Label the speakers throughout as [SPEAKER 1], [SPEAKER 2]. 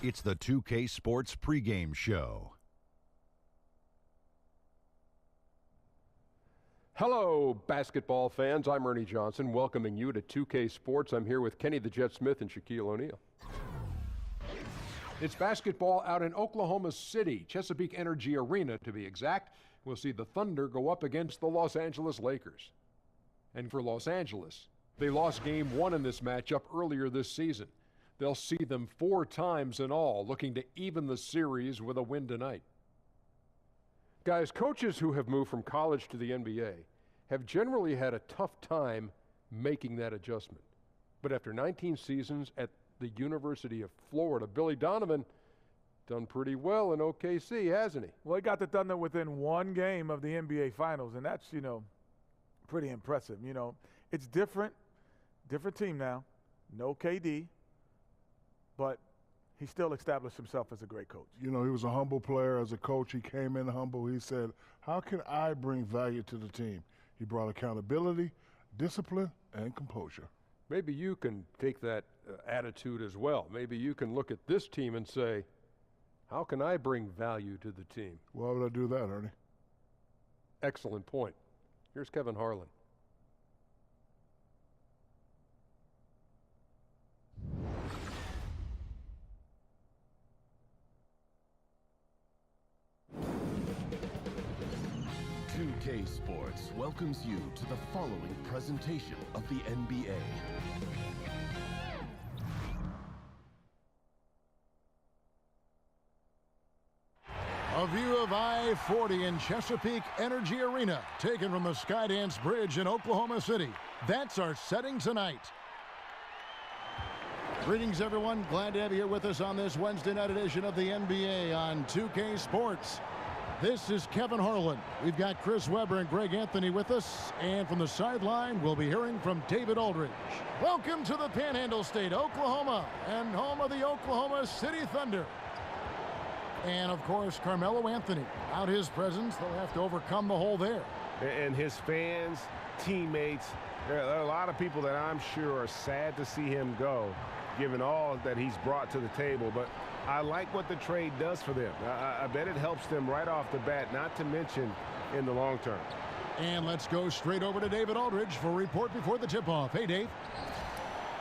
[SPEAKER 1] It's the 2K Sports pregame show.
[SPEAKER 2] Hello, basketball fans. I'm Ernie Johnson, welcoming you to 2K Sports. I'm here with Kenny the Jet Smith and Shaquille O'Neal. It's basketball out in Oklahoma City, Chesapeake Energy Arena to be exact. We'll see the Thunder go up against the Los Angeles Lakers. And for Los Angeles, they lost game 1 in this matchup earlier this season. They'll see them 4 times in all, looking to even the series with a win tonight. Guys, coaches who have moved from college to the NBA have generally had a tough time making that adjustment. But after 19 seasons at the University of Florida, Billy Donovan done pretty well in OKC, hasn't he?
[SPEAKER 3] Well, he got the Thunder within 1 game of the NBA Finals, and that's, pretty impressive. It's different team now, no KD, but he still established himself as a great coach.
[SPEAKER 4] He was a humble player. As a coach, he came in humble. He said, how can I bring value to the team? He brought accountability, discipline, and composure.
[SPEAKER 2] Maybe you can take that attitude as well. Maybe you can look at this team and say, how can I bring value to the team?
[SPEAKER 4] Why would I do that, Ernie?
[SPEAKER 2] Excellent point. Here's Kevin Harlan.
[SPEAKER 5] Sports welcomes you to the following presentation of the NBA.
[SPEAKER 6] A view of I-40 in Chesapeake Energy Arena, taken from the Skydance Bridge in Oklahoma City. That's our setting tonight. Greetings, everyone. Glad to have you here with us on this Wednesday night edition of the NBA on 2K Sports. This is Kevin Harlan. We've got Chris Webber and Greg Anthony with us. And from the sideline, we'll be hearing from David Aldridge. Welcome to the Panhandle State, Oklahoma, and home of the Oklahoma City Thunder. And, of course, Carmelo Anthony. Without his presence, they'll have to overcome the hole there.
[SPEAKER 7] And his fans, teammates, there are a lot of people that I'm sure are sad to see him go, given all that he's brought to the table. But I like what the trade does for them. I bet it helps them right off the bat, not to mention in the long term.
[SPEAKER 6] And let's go straight over to David Aldridge for a report before the tip-off. Hey, Dave.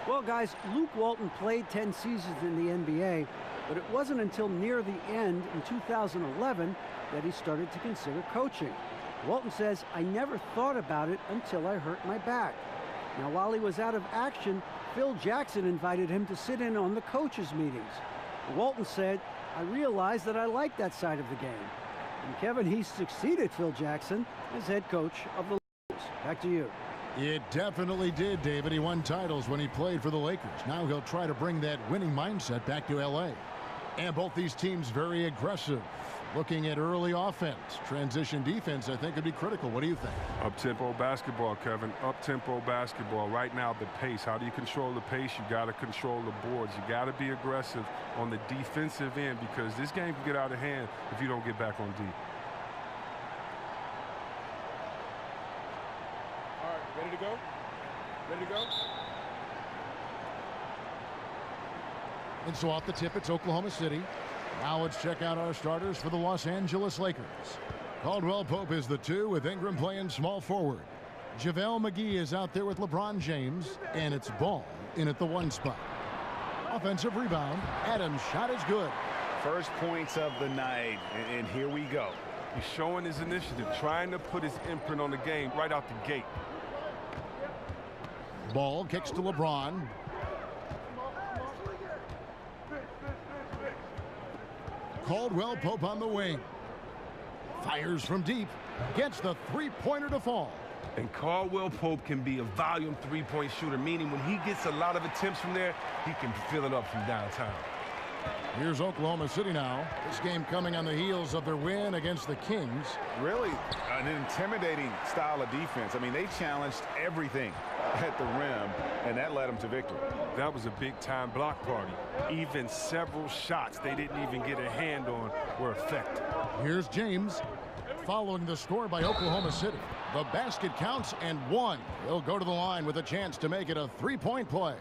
[SPEAKER 8] Well, guys, Luke Walton played 10 seasons in the NBA, but it wasn't until near the end in 2011 that he started to consider coaching. Walton says, I never thought about it until I hurt my back. Now, while he was out of action, Phil Jackson invited him to sit in on the coaches' meetings. Walton said, I realized that I like that side of the game. And Kevin, he succeeded Phil Jackson as head coach of the Lakers. Back to you.
[SPEAKER 6] It definitely did, David. He won titles when he played for the Lakers. Now he'll try to bring that winning mindset back to L.A. And both these teams very aggressive. Looking at early offense. Transition defense, I think, would be critical. What do you think?
[SPEAKER 9] Up-tempo basketball, Kevin. Up-tempo basketball. Right now, the pace. How do you control the pace? You got to control the boards. You got to be aggressive on the defensive end because this game can get out of hand if you don't get back on deep.
[SPEAKER 2] All right, ready to go? Ready to go?
[SPEAKER 6] And so off the tip, it's Oklahoma City. Now let's check out our starters for the Los Angeles Lakers. Caldwell Pope is the 2 with Ingram playing small forward. JaVale McGee is out there with LeBron James, and it's Ball in at the 1 spot. Offensive rebound. Adams' shot is good.
[SPEAKER 10] First points of the night, and here we go.
[SPEAKER 9] He's showing his initiative, trying to put his imprint on the game right out the gate.
[SPEAKER 6] Ball kicks to LeBron. Caldwell Pope on the wing. Fires from deep. Gets the three-pointer to fall.
[SPEAKER 9] And Caldwell Pope can be a volume three-point shooter, meaning when he gets a lot of attempts from there, he can fill it up from downtown.
[SPEAKER 6] Here's Oklahoma City now. This game coming on the heels of their win against the Kings.
[SPEAKER 10] Really an intimidating style of defense. I mean, they challenged everything at the rim, and that led them to victory.
[SPEAKER 9] That was a big-time block party. Even several shots they didn't even get a hand on were effective.
[SPEAKER 6] Here's James following the score by Oklahoma City. The basket counts and 1. He'll go to the line with a chance to make it a three-point play.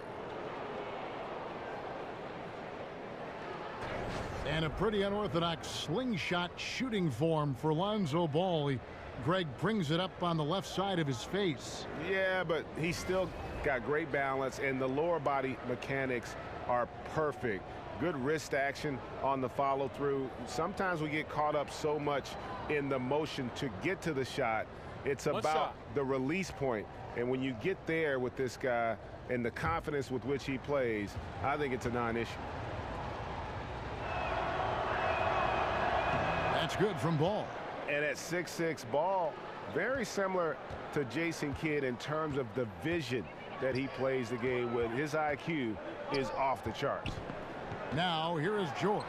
[SPEAKER 6] And a pretty unorthodox slingshot shooting form for Lonzo Ball. Greg brings it up on the left side of his face.
[SPEAKER 7] Yeah, but he's still got great balance, and the lower body mechanics are perfect. Good wrist action on the follow-through. Sometimes we get caught up so much in the motion to get to the shot. It's about the release point. And when you get there with this guy and the confidence with which he plays, I think it's a non-issue.
[SPEAKER 6] That's good from Ball.
[SPEAKER 7] And at 6'6", Ball, very similar to Jason Kidd in terms of the vision that he plays the game with. His IQ is off the charts.
[SPEAKER 6] Now here is George,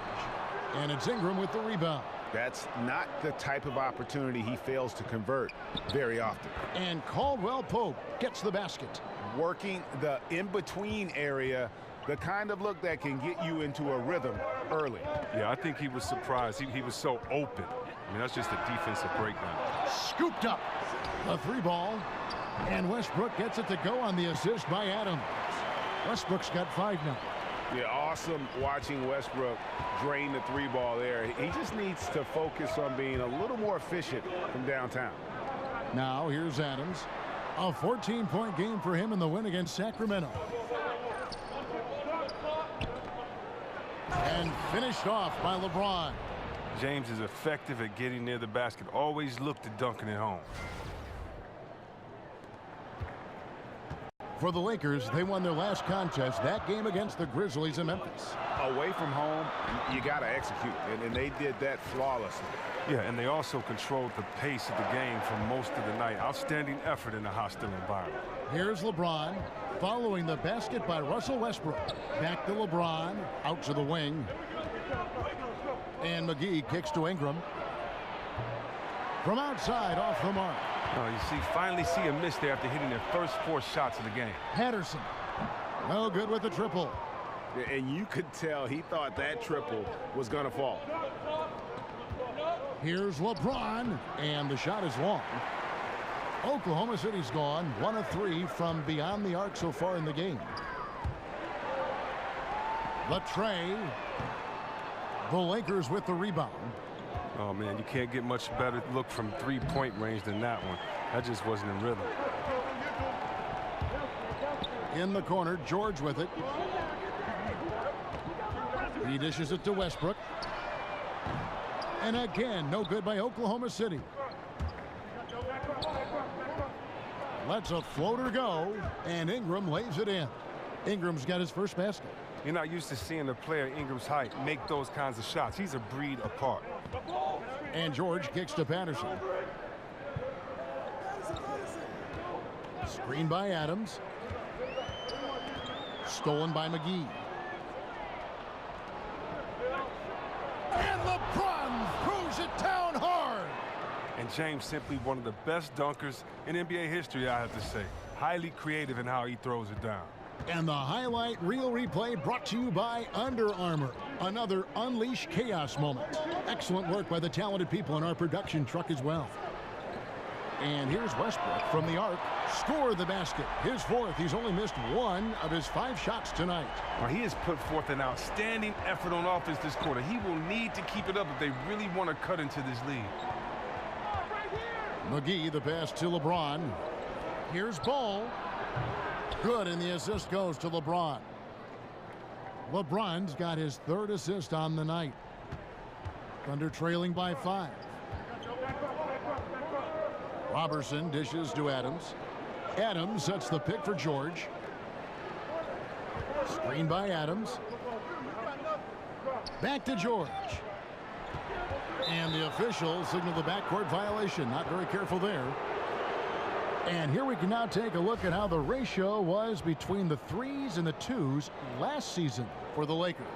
[SPEAKER 6] and it's Ingram with the rebound.
[SPEAKER 7] That's not the type of opportunity he fails to convert very often.
[SPEAKER 6] And Caldwell Pope gets the basket.
[SPEAKER 7] Working the in-between area, the kind of look that can get you into a rhythm early.
[SPEAKER 9] Yeah, I think he was surprised. He was so open. I mean, that's just a defensive breakdown.
[SPEAKER 6] Scooped up. A 3-ball. And Westbrook gets it to go on the assist by Adams. Westbrook's got 5 now.
[SPEAKER 7] Yeah, awesome watching Westbrook drain the 3-ball there. He just needs to focus on being a little more efficient from downtown.
[SPEAKER 6] Now here's Adams. A 14-point game for him in the win against Sacramento. And finished off by LeBron.
[SPEAKER 9] James is effective at getting near the basket. Always looked at dunking it home.
[SPEAKER 6] For the Lakers, they won their last contest, that game against the Grizzlies in Memphis.
[SPEAKER 7] Away from home, you got to execute, and they did that flawlessly.
[SPEAKER 9] Yeah, and they also controlled the pace of the game for most of the night. Outstanding effort in a hostile environment.
[SPEAKER 6] Here's LeBron, following the basket by Russell Westbrook. Back to LeBron, out to the wing. And McGee kicks to Ingram. From outside, off the mark.
[SPEAKER 9] Oh, you finally see a miss there after hitting their first 4 shots of the game.
[SPEAKER 6] Patterson, no good with the triple.
[SPEAKER 7] And you could tell he thought that triple was going to fall.
[SPEAKER 6] Here's LeBron, and the shot is long. Oklahoma City's gone 1 of 3 from beyond the arc so far in the game. The tray. The Lakers with the rebound.
[SPEAKER 9] Oh, man, you can't get much better look from 3-point range than that one. That just wasn't in rhythm.
[SPEAKER 6] In the corner, George with it. He dishes it to Westbrook. And again, no good by Oklahoma City. Lets a floater go, and Ingram lays it in. Ingram's got his first basket.
[SPEAKER 9] You're not used to seeing a player Ingram's height make those kinds of shots. He's a breed apart.
[SPEAKER 6] And George kicks to Patterson. Screen by Adams. Stolen by McGee. And LeBron throws it down hard.
[SPEAKER 9] And James simply one of the best dunkers in NBA history, I have to say. Highly creative in how he throws it down.
[SPEAKER 6] And the highlight reel replay brought to you by Under Armour. Another Unleash Chaos moment. Excellent work by the talented people in our production truck as well. And here's Westbrook from the arc. Score the basket. His 4th. He's only missed 1 of his 5 shots tonight.
[SPEAKER 9] Well, he has put forth an outstanding effort on offense this quarter. He will need to keep it up if they really want to cut into this lead.
[SPEAKER 6] McGee, the pass to LeBron. Here's Ball. Good, and the assist goes to LeBron. LeBron's got his 3rd assist on the night. Thunder trailing by 5. Robertson dishes to Adams. Adams sets the pick for George. Screen by Adams. Back to George. And the officials signal the backcourt violation. Not very careful there. And here we can now take a look at how the ratio was between the 3s and the 2s last season for the Lakers.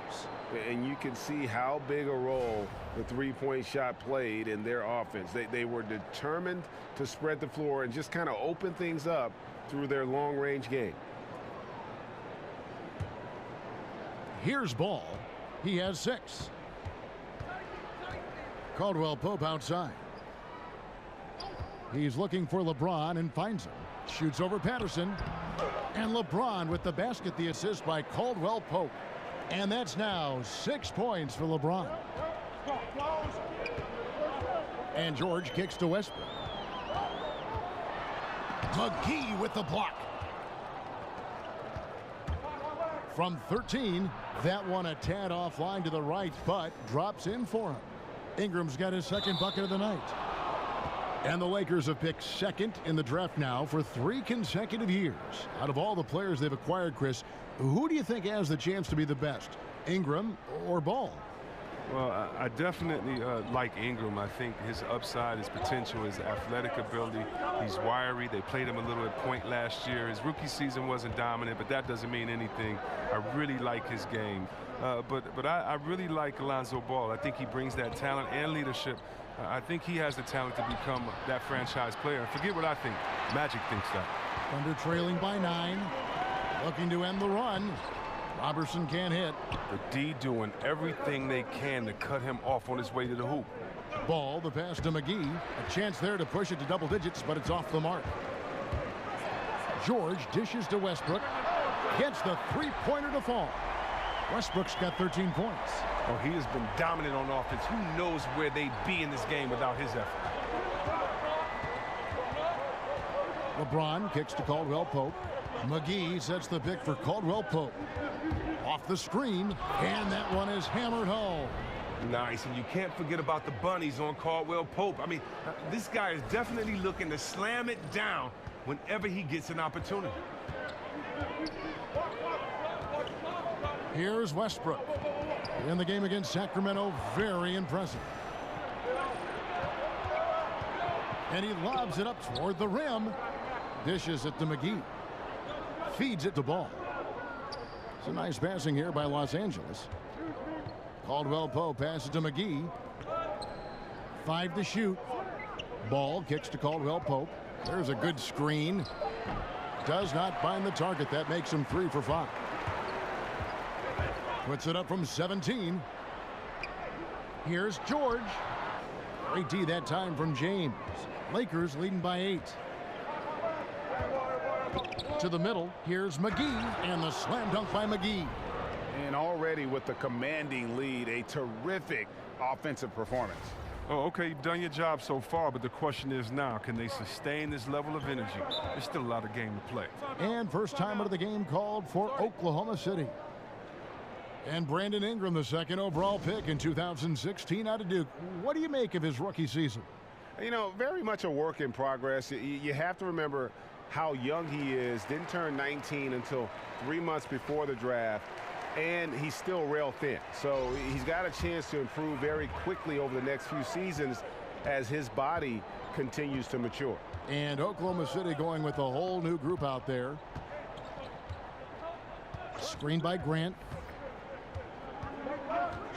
[SPEAKER 7] And you can see how big a role the 3-point shot played in their offense. They were determined to spread the floor and just kind of open things up through their long-range game.
[SPEAKER 6] Here's Ball. He has 6. Caldwell Pope outside. He's looking for LeBron and finds him. Shoots over Patterson. And LeBron with the basket, the assist by Caldwell Pope. And that's now 6 points for LeBron. And George kicks to Westbrook. McGee with the block. From 13, that one a tad offline to the right, but drops in for him. Ingram's got his second bucket of the night. And the Lakers have picked second in the draft now for 3 consecutive years. Out of all the players they've acquired, Chris, who do you think has the chance to be the best, Ingram or Ball?
[SPEAKER 9] Well, I definitely like Ingram. I think his upside, his potential, his athletic ability. He's wiry. They played him a little at point last year. His rookie season wasn't dominant, but that doesn't mean anything. I really like his game. But I really like Alonzo Ball. I think he brings that talent and leadership. I think he has the talent to become that franchise player. And forget what I think. Magic thinks that.
[SPEAKER 6] Thunder trailing by 9. Looking to end the run. Robertson can't hit.
[SPEAKER 9] The D doing everything they can to cut him off on his way to the hoop.
[SPEAKER 6] Ball, the pass to McGee. A chance there to push it to double digits, but it's off the mark. George dishes to Westbrook. Gets the three-pointer to fall. Westbrook's got 13 points.
[SPEAKER 9] Oh, he has been dominant on offense. Who knows where they'd be in this game without his effort?
[SPEAKER 6] LeBron kicks to Caldwell Pope. McGee sets the pick for Caldwell Pope. Off the screen, and that one is hammered home.
[SPEAKER 9] Nice, and you can't forget about the bunnies on Caldwell Pope. I mean, this guy is definitely looking to slam it down whenever he gets an opportunity.
[SPEAKER 6] Here's Westbrook. In the game against Sacramento, very impressive. And he lobs it up toward the rim. Dishes it to McGee. Feeds it to Ball. It's a nice passing here by Los Angeles. Caldwell Pope passes to McGee. 5 to shoot. Ball kicks to Caldwell Pope. There's a good screen. Does not find the target. That makes him 3 for 5. Puts it up from 17. Here's George. Great D that time from James. Lakers leading by 8. To the middle, here's McGee, and the slam dunk by McGee.
[SPEAKER 10] And already with the commanding lead, a terrific offensive performance.
[SPEAKER 9] Oh, okay, you've done your job so far, but the question is now, can they sustain this level of energy? There's still a lot of game to play.
[SPEAKER 6] And first time out of the game called for Oklahoma City. And Brandon Ingram, the second overall pick in 2016 out of Duke. What do you make of his rookie season?
[SPEAKER 7] You know, very much a work in progress. You have to remember how young he is. Didn't turn 19 until 3 months before the draft. And he's still rail thin. So he's got a chance to improve very quickly over the next few seasons as his body continues to mature.
[SPEAKER 6] And Oklahoma City going with a whole new group out there. Screened by Grant.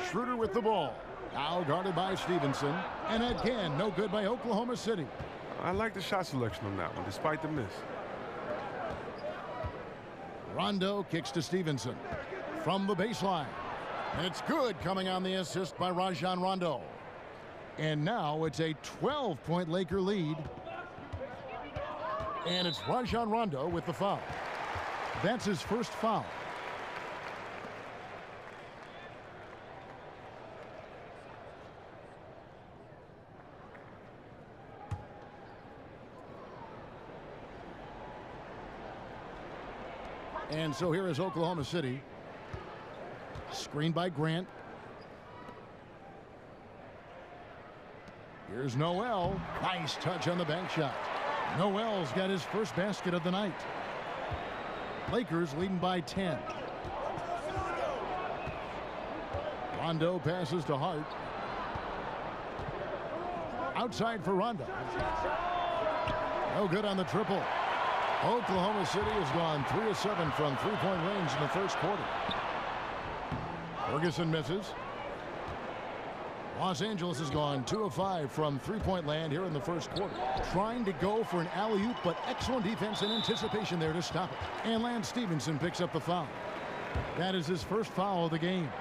[SPEAKER 6] Schroeder with the ball. Now guarded by Stevenson. And again, no good by Oklahoma City.
[SPEAKER 9] I like the shot selection on that one, despite the miss.
[SPEAKER 6] Rondo kicks to Stevenson from the baseline. And it's good, coming on the assist by Rajon Rondo. And now it's a 12-point Laker lead. And it's Rajon Rondo with the foul. That's his first foul. And so here is Oklahoma City. Screened by Grant. Here's Noel. Nice touch on the bank shot. Noel's got his first basket of the night. Lakers leading by 10. Rondo passes to Hart. Outside for Rondo. No good on the triple. Oklahoma City has gone 3 of 7 from three-point range in the first quarter. Ferguson misses. Los Angeles has gone 2 of 5 from three-point land here in the first quarter. Trying to go for an alley-oop, but excellent defense and anticipation there to stop it. And Lance Stevenson picks up the foul. That is his first foul of the game.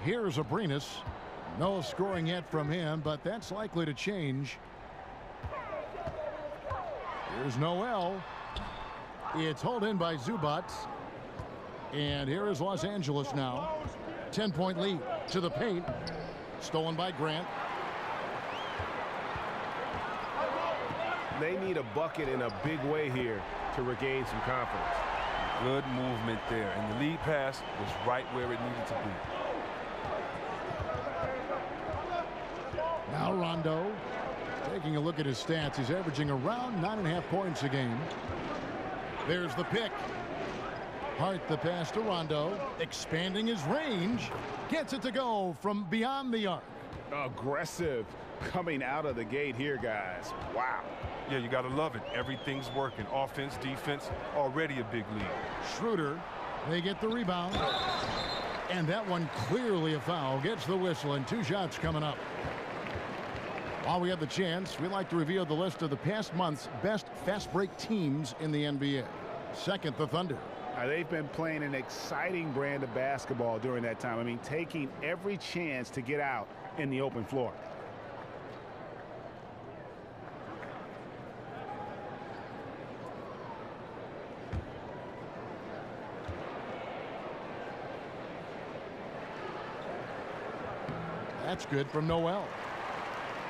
[SPEAKER 6] Here's Abrinas. No scoring yet from him, but that's likely to change. Here's Noel. It's hauled in by Zubac. And here is Los Angeles now. 10-point lead to the paint. Stolen by Grant.
[SPEAKER 7] They need a bucket in a big way here to regain some confidence.
[SPEAKER 9] Good movement there. And the lead pass was right where it needed to be.
[SPEAKER 6] Now Rondo. Taking a look at his stats, he's averaging around 9.5 points a game. There's the pick. Hart the pass to Rondo, expanding his range. Gets it to go from beyond the arc.
[SPEAKER 10] Aggressive coming out of the gate here, guys. Wow.
[SPEAKER 9] Yeah, you got to love it. Everything's working. Offense, defense, already a big lead.
[SPEAKER 6] Schroeder, they get the rebound. And that one clearly a foul. Gets the whistle, and 2 shots coming up. While we have the chance, we like to reveal the list of the past month's best fast break teams in the NBA. Second, the Thunder.
[SPEAKER 10] They've been playing an exciting brand of basketball during that time. I mean, taking every chance to get out in the open floor.
[SPEAKER 6] That's good from Noel.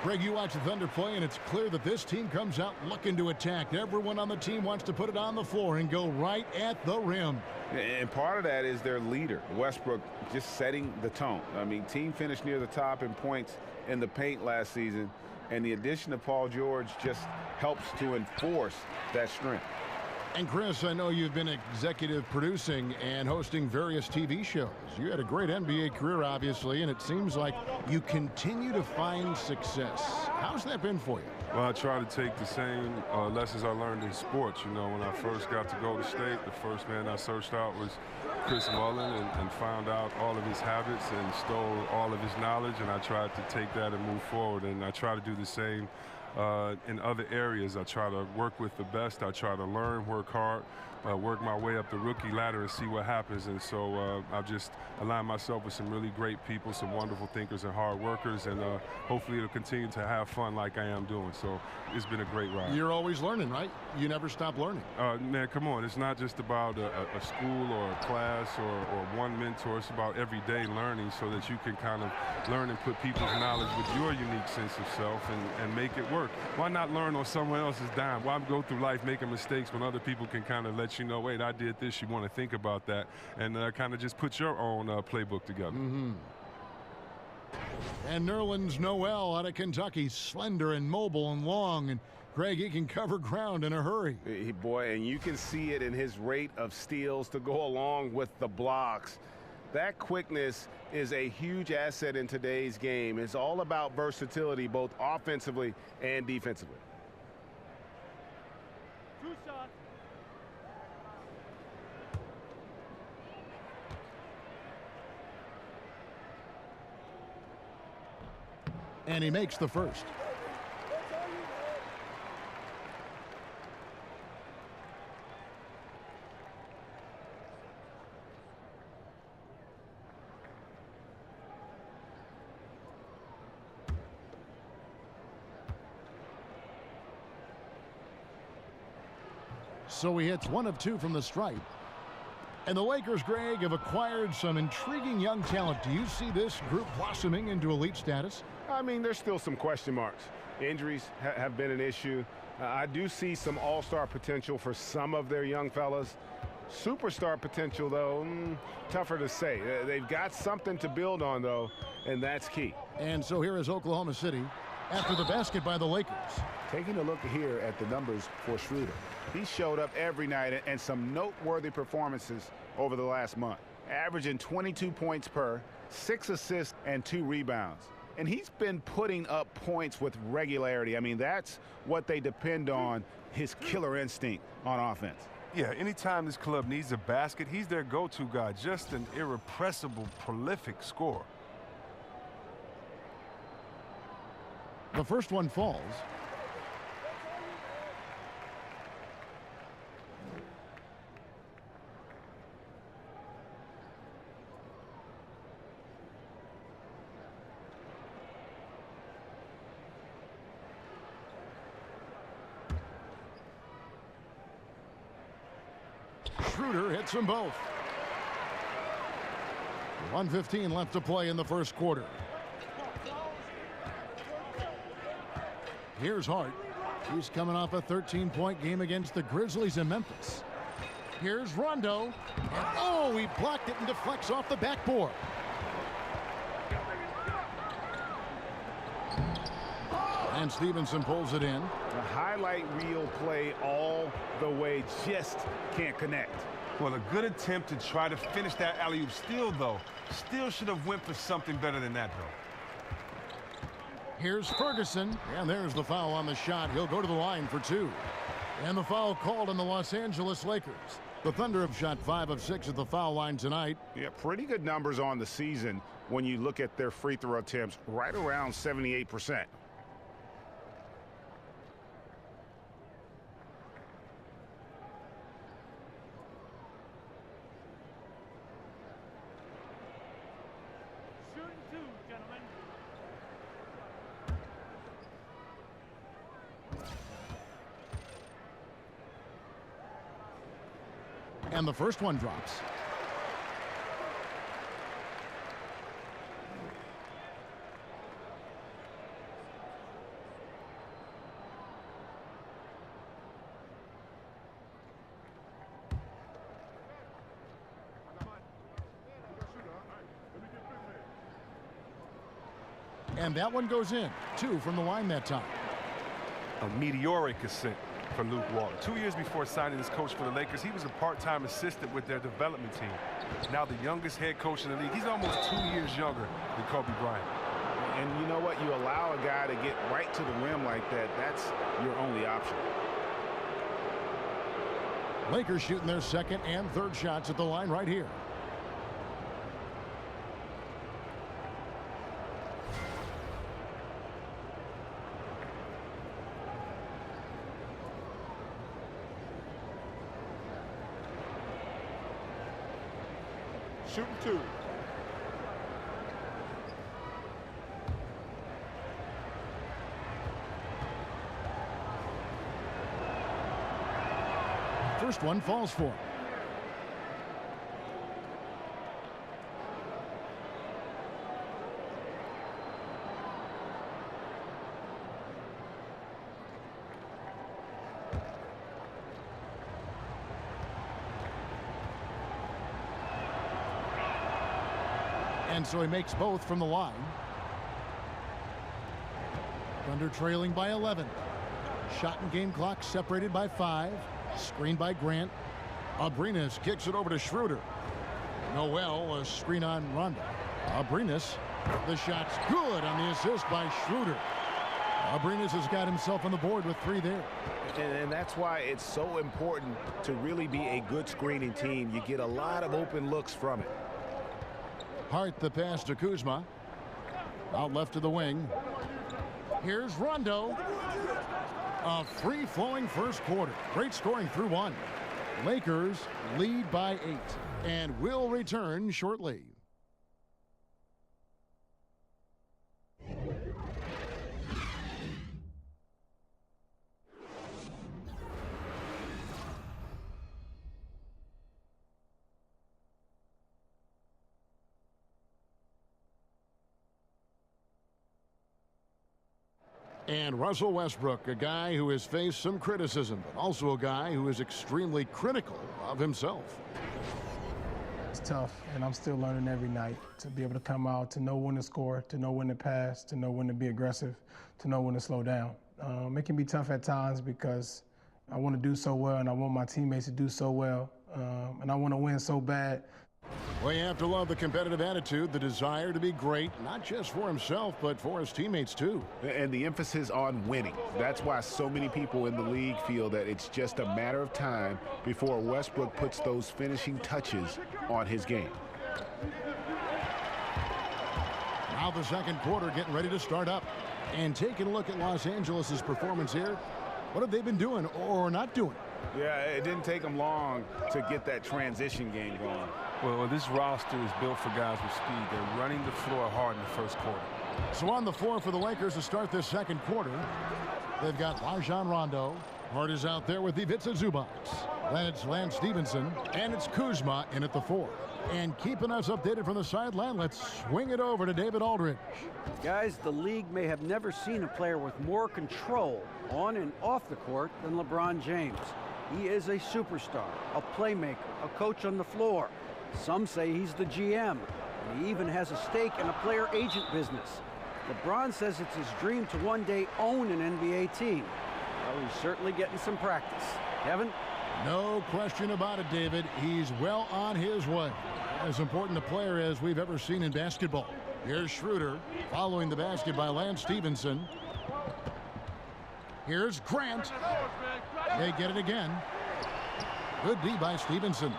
[SPEAKER 6] Greg, you watch the Thunder play, and it's clear that this team comes out looking to attack. Everyone on the team wants to put it on the floor and go right at the rim.
[SPEAKER 10] And part of that is their leader, Westbrook, just setting the tone. I mean, team finished near the top in points in the paint last season, and the addition of Paul George just helps to enforce that strength.
[SPEAKER 6] And Chris, I know you've been executive producing and hosting various TV shows. You had a great NBA career, obviously, and it seems like you continue to find success. How's that been for you?
[SPEAKER 9] Well, I try to take the same lessons I learned in sports. You know, when I first got to Golden State, the first man I searched out was Chris Mullin and found out all of his habits and stole all of his knowledge, and I tried to take that and move forward, and I try to do the same in other areas. I try to work with the best. I try to learn, work hard, work my way up the rookie ladder and see what happens. And so I've just aligned myself with some really great people, some wonderful thinkers and hard workers, and hopefully it'll continue to have fun like I am doing. So it's been a great ride.
[SPEAKER 6] You're always learning, right? You never stop learning.
[SPEAKER 9] Man, come on. It's not just about a school or a class or one mentor. It's about everyday learning so that you can kind of learn and put people's knowledge with your unique sense of self and make it work. Why not learn on someone else's dime? Why go through life making mistakes when other people can kind of let you know, wait, I did this, you want to think about that, and kind of just put your own playbook together.
[SPEAKER 6] Mm-hmm. And Nerlens Noel out of Kentucky, slender and mobile and long, and Greg, he can cover ground in a hurry.
[SPEAKER 7] Boy, and you can see it in his rate of steals to go along with the blocks. That quickness is a huge asset in today's game. It's all about versatility, both offensively and defensively.
[SPEAKER 11] 2 shots.
[SPEAKER 6] And he makes the first. So he hits 1 of 2 from the stripe. And the Lakers, Greg, have acquired some intriguing young talent. Do you see this group blossoming into elite status?
[SPEAKER 7] I mean, there's still some question marks. Injuries have been an issue. I do see some all-star potential for some of their young fellas. Superstar potential, though, tougher to say. They've got something to build on, though, and that's key.
[SPEAKER 6] And so here is Oklahoma City after the basket by the Lakers.
[SPEAKER 10] Taking a look here at the numbers for Schroeder. He showed up every night and some noteworthy performances over the last month. Averaging 22 points per, 6 assists, and 2 rebounds. And he's been putting up points with regularity. I mean, that's what they depend on, his killer instinct on offense.
[SPEAKER 9] Yeah, anytime this club needs a basket, he's their go-to guy. Just an irrepressible, prolific scorer.
[SPEAKER 6] The first one falls. Schroeder hits them both. 1:15 left to play in the first quarter. Here's Hart. He's coming off a 13-point game against the Grizzlies in Memphis. Here's Rondo. And oh, he blocked it and deflects off the backboard. And Stevenson pulls it in.
[SPEAKER 10] A highlight reel play all the way, just can't connect.
[SPEAKER 9] Well, a good attempt to try to finish that alley-oop steal, though. Still should have went for something better than that, though.
[SPEAKER 6] Here's Ferguson, and there's the foul on the shot. He'll go to the line for 2. And the foul called on the Los Angeles Lakers. The Thunder have shot 5 of 6 at the foul line tonight.
[SPEAKER 10] Yeah, pretty good numbers on the season when you look at their free throw attempts, right around 78%.
[SPEAKER 6] And the first one drops. And that one goes in. 2 from the line that time.
[SPEAKER 9] A meteoric ascent for Luke Walton. 2 years before signing as coach for the Lakers, he was a part-time assistant with their development team. Now the youngest head coach in the league. He's almost 2 years younger than Kobe Bryant.
[SPEAKER 10] And you know what? You allow a guy to get right to the rim like that, that's your only option.
[SPEAKER 6] Lakers shooting their second and third shots at the line right here.
[SPEAKER 4] Shooting 2.
[SPEAKER 6] First one falls for him. And so he makes both from the line. Thunder trailing by 11. Shot and game clock separated by 5. Screen by Grant. Abrinas kicks it over to Schroeder. Noel, a screen on Rondo. Abrinas, the shot's good on the assist by Schroeder. Abrinas has got himself on the board with 3 there.
[SPEAKER 10] And that's why it's so important to really be a good screening team. You get a lot of open looks from it.
[SPEAKER 6] Hart the pass to Kuzma. Out left to the wing. Here's Rondo. A free-flowing first quarter. Great scoring through 1. Lakers lead by 8 and will return shortly. And Russell Westbrook, a guy who has faced some criticism, but also a guy who is extremely critical of himself.
[SPEAKER 11] It's tough, and I'm still learning every night to be able to come out, to know when to score, to know when to pass, to know when to be aggressive, to know when to slow down. It can be tough at times because I want to do so well, and I want my teammates to do so well, and I want to win so bad.
[SPEAKER 6] Well, you have to love the competitive attitude, the desire to be great, not just for himself, but for his teammates, too.
[SPEAKER 10] And the emphasis on winning. That's why so many people in the league feel that it's just a matter of time before Westbrook puts those finishing touches on his game.
[SPEAKER 6] Now the second quarter getting ready to start up. And taking a look at Los Angeles' performance here, what have they been doing or not doing?
[SPEAKER 10] Yeah, it didn't take them long to get that transition game going.
[SPEAKER 9] Well, this roster is built for guys with speed. They're running the floor hard in the first quarter.
[SPEAKER 6] So on the floor for the Lakers to start this second quarter, they've got Rajon Rondo. Hart is out there with Ivica Zubac. Then it's Lance Stevenson, and it's Kuzma in at the 4. And keeping us updated from the sideline, let's swing it over to David Aldridge.
[SPEAKER 8] Guys, the league may have never seen a player with more control on and off the court than LeBron James. He is a superstar, a playmaker, a coach on the floor. Some say he's the GM, and he even has a stake in a player agent business. LeBron says it's his dream to one day own an NBA team. Well, he's certainly getting some practice. Kevin?
[SPEAKER 6] No question about it, David. He's well on his way. As important a player as we've ever seen in basketball. Here's Schroeder following the basket by Lance Stevenson. Here's Grant. They get it again. Good D by Stevenson.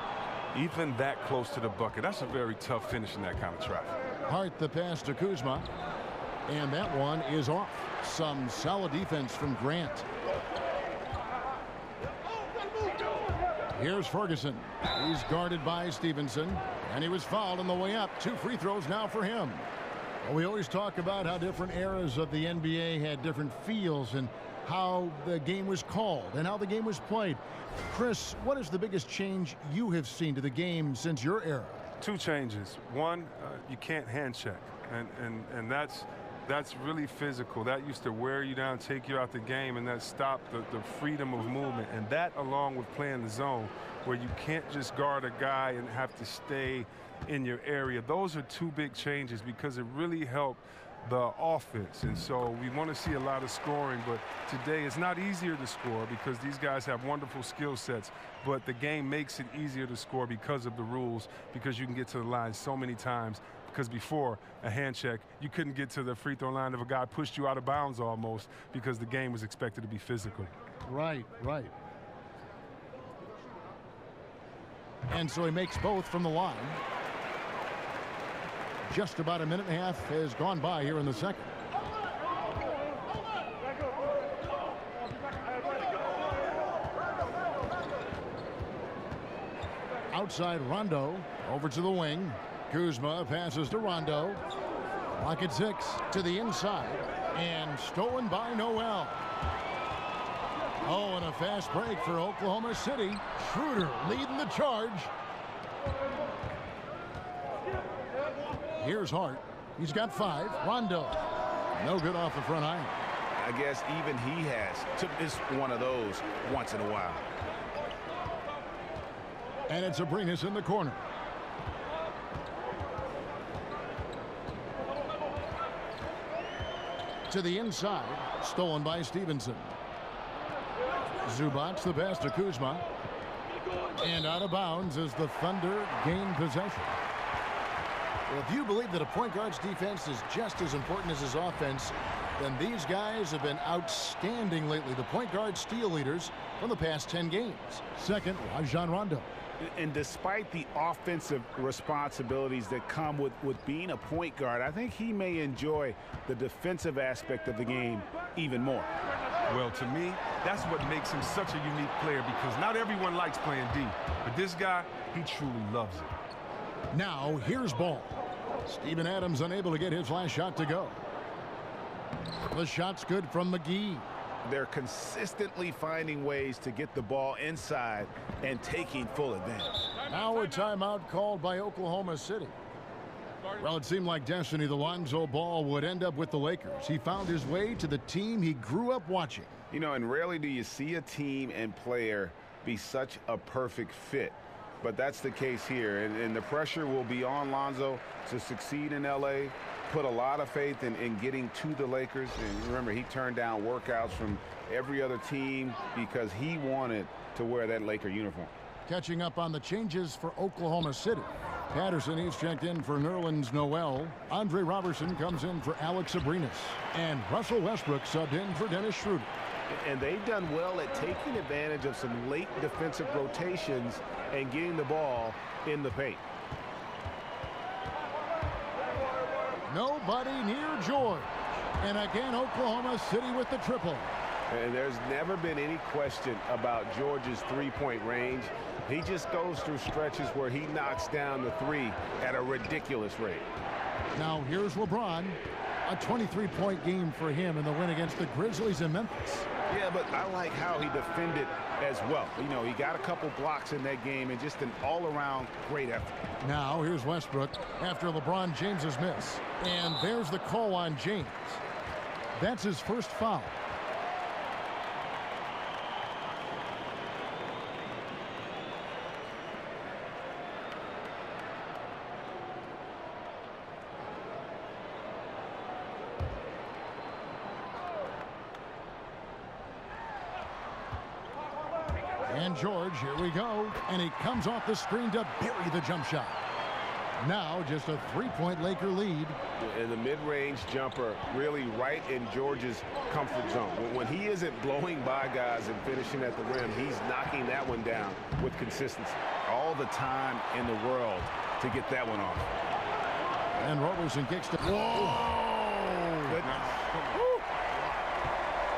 [SPEAKER 9] Even that close to the bucket, that's a very tough finish in that kind of traffic.
[SPEAKER 6] Hart the pass to Kuzma. And that one is off. Some solid defense from Grant. Here's Ferguson. He's guarded by Stevenson, and he was fouled on the way up. 2 free throws now for him. Well, we always talk about how different eras of the NBA had different feels and how the game was called and how the game was played. Chris, what is the biggest change you have seen to the game since your era?
[SPEAKER 9] 2 changes. One, you can't hand check, and that's really physical. That used to wear you down, take you out the game, and that stopped the freedom of movement. And that, along with playing the zone, where you can't just guard a guy and have to stay in your area. Those are 2 big changes because it really helped the offense. And so we want to see a lot of scoring, but today it's not easier to score because these guys have wonderful skill sets, but the game makes it easier to score because of the rules, because you can get to the line so many times. Because before a hand check, you couldn't get to the free throw line if a guy pushed you out of bounds almost, because the game was expected to be physical.
[SPEAKER 6] Right. And so he makes both from the line. Just about a minute and a half has gone by here in the second. Outside Rondo, over to the wing. Kuzma passes to Rondo. Clock at 6 to the inside. And stolen by Noel. Oh, and a fast break for Oklahoma City. Schroeder leading the charge. Here's Hart. He's got 5. Rondo. No good off the front iron.
[SPEAKER 10] I guess even he has to miss one of those once in a while.
[SPEAKER 6] And it's Abrinas in the corner. To the inside. Stolen by Stevenson. Zubac the pass to Kuzma. And out of bounds as the Thunder gain possession. Well, if you believe that a point guard's defense is just as important as his offense, then these guys have been outstanding lately. The point guard steal leaders from the past 10 games. Second, Rajon Rondo.
[SPEAKER 10] And despite the offensive responsibilities that come with being a point guard, I think he may enjoy the defensive aspect of the game even more.
[SPEAKER 9] Well, to me, that's what makes him such a unique player, because not everyone likes playing D. But this guy, he truly loves it.
[SPEAKER 6] Now, here's ball. Steven Adams unable to get his last shot to go. The shot's good from McGee.
[SPEAKER 10] They're consistently finding ways to get the ball inside and taking full advantage.
[SPEAKER 6] Now a timeout called by Oklahoma City. Well, it seemed like destiny. The Lonzo Ball would end up with the Lakers. He found his way to the team he grew up watching.
[SPEAKER 10] You know, and rarely do you see a team and player be such a perfect fit. But that's the case here. And the pressure will be on Lonzo to succeed in L.A., put a lot of faith in getting to the Lakers. And remember, he turned down workouts from every other team because he wanted to wear that Laker uniform.
[SPEAKER 6] Catching up on the changes for Oklahoma City. Patterson, he's checked in for Nerlens Noel. Andre Robertson comes in for Alex Abrinas. And Russell Westbrook subbed in for Dennis Schroeder.
[SPEAKER 10] And they've done well at taking advantage of some late defensive rotations and getting the ball in the paint.
[SPEAKER 6] Nobody near George. And again, Oklahoma City with the triple.
[SPEAKER 10] And there's never been any question about George's three-point range. He just goes through stretches where he knocks down the 3 at a ridiculous rate.
[SPEAKER 6] Now here's LeBron. A 23-point game for him in the win against the Grizzlies in Memphis.
[SPEAKER 10] Yeah, but I like how he defended as well. You know, he got a couple blocks in that game and just an all-around great effort.
[SPEAKER 6] Now here's Westbrook after LeBron James's miss. And there's the call on James. That's his first foul. And George, here we go. And he comes off the screen to bury the jump shot. Now just a 3-point Laker lead.
[SPEAKER 7] And the mid-range jumper really right in George's comfort zone. When he isn't blowing by guys and finishing at the rim, he's knocking that one down with consistency. All the time in the world to get that one off.
[SPEAKER 6] And Roberson kicks to... Whoa!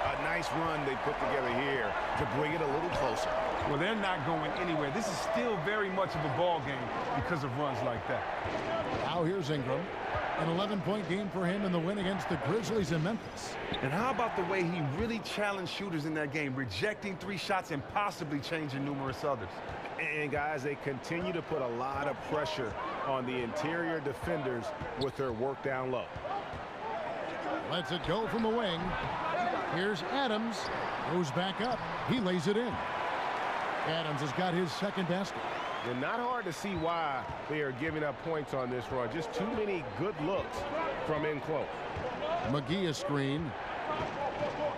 [SPEAKER 10] A nice run they put together here to bring it a little closer.
[SPEAKER 9] Well, they're not going anywhere. This is still very much of a ball game because of runs like that.
[SPEAKER 6] Now here's Ingram. An 11-point game for him in the win against the Grizzlies in Memphis.
[SPEAKER 9] And how about the way he really challenged shooters in that game, rejecting 3 shots and possibly changing numerous others.
[SPEAKER 7] And guys, they continue to put a lot of pressure on the interior defenders with their work down low.
[SPEAKER 6] Lets it go from the wing. Here's Adams. Goes back up. He lays it in. Adams has got his second basket.
[SPEAKER 7] And not hard to see why they are giving up points on this run. Just too many good looks from in close.
[SPEAKER 6] McGee a screen.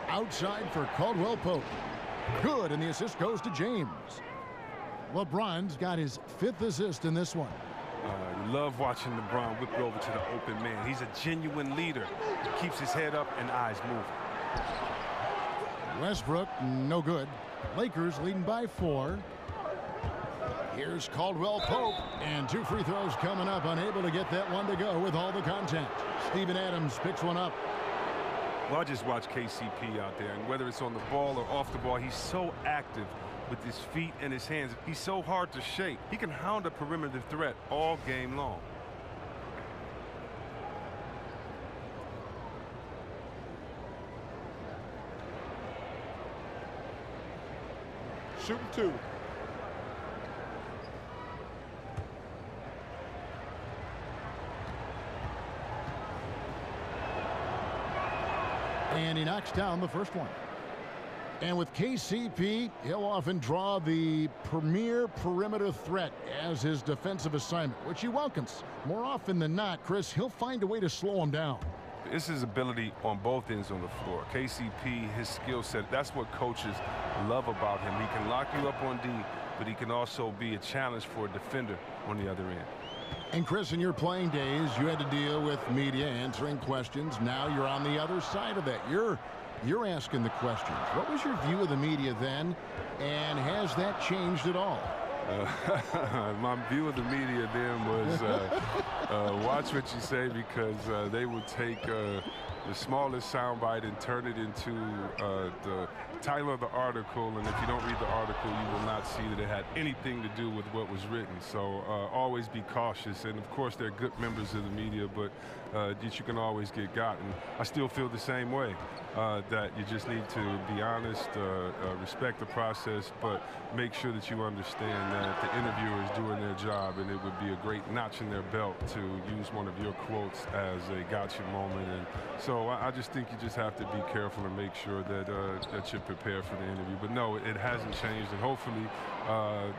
[SPEAKER 6] Outside for Caldwell Pope. Good, and the assist goes to James. LeBron's got his 5th assist in this one.
[SPEAKER 9] You love watching LeBron whip over to the open man. He's a genuine leader. He keeps his head up and eyes moving.
[SPEAKER 6] Westbrook, no good. Lakers leading by 4. Here's Caldwell Pope, and 2 free throws coming up, unable to get that one to go with all the contact. Steven Adams picks one up.
[SPEAKER 9] Well, I just watch KCP out there, and whether it's on the ball or off the ball, he's so active with his feet and his hands. He's so hard to shake. He can hound a perimeter threat all game long.
[SPEAKER 3] Shooting 2.
[SPEAKER 6] And he knocks down the first one. And with KCP, he'll often draw the premier perimeter threat as his defensive assignment, which he welcomes. More often than not, Chris, he'll find a way to slow him down.
[SPEAKER 9] It's his ability on both ends on the floor. KCP, his skill set, that's what coaches love about him. He can lock you up on D, but he can also be a challenge for a defender on the other end.
[SPEAKER 6] And Chris, in your playing days, you had to deal with media answering questions. Now you're on the other side of that. You're asking the questions. What was your view of the media then, and has that changed at all?
[SPEAKER 9] My view of the media then was watch what you say, because they would take the smallest soundbite and turn it into the title of the article, and if you don't read the article, you will not see that it had anything to do with what was written. So always be cautious, and of course they're good members of the media, but that you can always get gotten. I still feel the same way, that you just need to be honest, respect the process, but make sure that you understand that the interviewer is doing their job, and it would be a great notch in their belt to use one of your quotes as a gotcha moment. And so I just think you just have to be careful and make sure that that you're prepared for the interview. But no, it hasn't changed, and hopefully,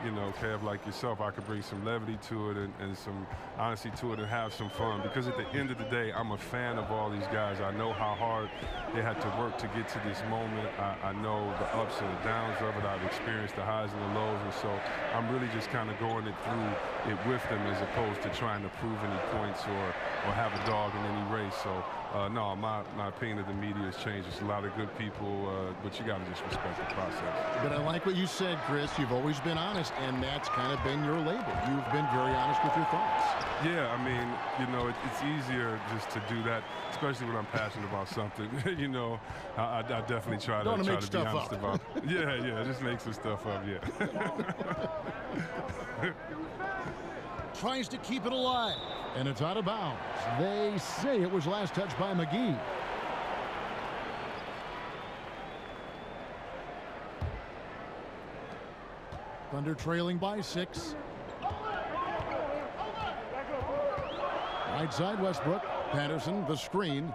[SPEAKER 9] you know, Kev, like yourself, I could bring some levity to it and some honesty to it and have some fun, because at the end of the day, I'm a fan of all these guys. I know how hard they had to work to get to this moment. I know the ups and the downs of it. I've experienced the highs and the lows, and so I'm really just kind of going it through it with them, as opposed to trying to prove any points or have a dog in any race. So no, my opinion of the media has changed. There's a lot of good people, but you got to just respect the process.
[SPEAKER 6] But I like what you said, Chris. You've always been honest, and that's kind of been your label. You've been very honest with your thoughts.
[SPEAKER 9] Yeah, I mean, you know, it's easier just to do that, especially when I'm passionate about something. You know, I definitely try to be honest about it. Yeah, just make some stuff up, yeah.
[SPEAKER 6] tries to keep it alive, and it's out of bounds. They say it was last touched by McGee. Thunder trailing by 6. Right side, Westbrook. Patterson, the screen.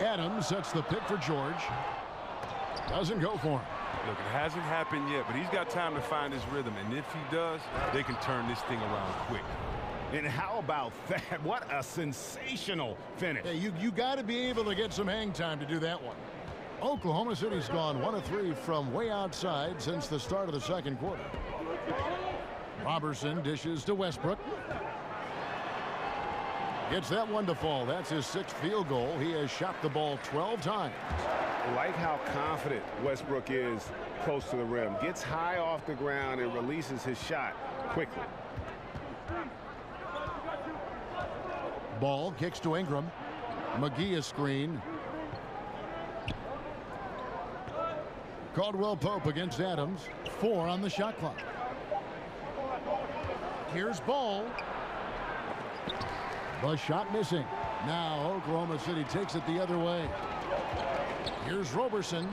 [SPEAKER 6] Adams sets the pick for George. Doesn't go for him.
[SPEAKER 9] Look, it hasn't happened yet, but he's got time to find his rhythm. And if he does, they can turn this thing around quick.
[SPEAKER 10] And how about that? What a sensational finish.
[SPEAKER 6] Hey, you got to be able to get some hang time to do that one. Oklahoma City's gone 1 of 3 from way outside since the start of the second quarter. Robertson dishes to Westbrook. Gets that one to fall. That's his 6th field goal. He has shot the ball 12 times.
[SPEAKER 7] I like how confident Westbrook is close to the rim. Gets high off the ground and releases his shot quickly.
[SPEAKER 6] Ball kicks to Ingram. McGee a screen. Caldwell Pope against Adams. 4 on the shot clock. Here's Ball. The shot missing. Now Oklahoma City takes it the other way. Here's Robertson.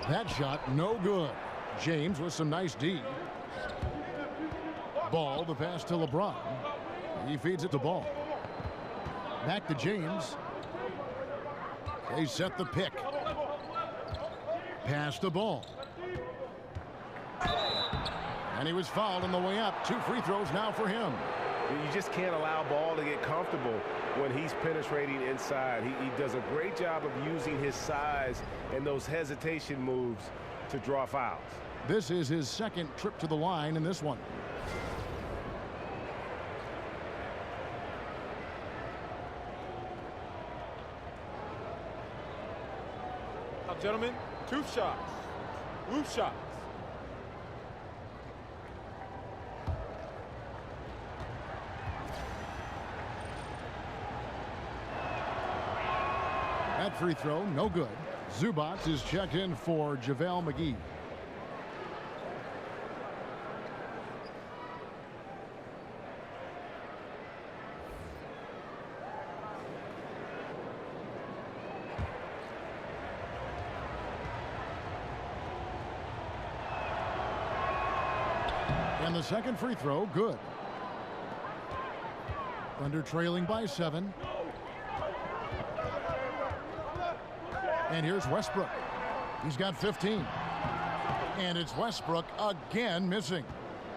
[SPEAKER 6] That shot no good. James with some nice D. Ball, the pass to LeBron. He feeds it to Ball. Back to James. They set the pick. Pass the Ball. And he was fouled on the way up. 2 free throws now for him.
[SPEAKER 7] You just can't allow Ball to get comfortable when he's penetrating inside. He does a great job of using his size and those hesitation moves to draw fouls.
[SPEAKER 6] This is his 2nd trip to the line in this one.
[SPEAKER 3] Now, gentlemen, 2 shots. Roof shots.
[SPEAKER 6] That free throw, no good. Zubats is checked in for JaVale McGee. And the 2nd free throw, good. Thunder trailing by 7. And here's Westbrook. He's got 15. And it's Westbrook again missing.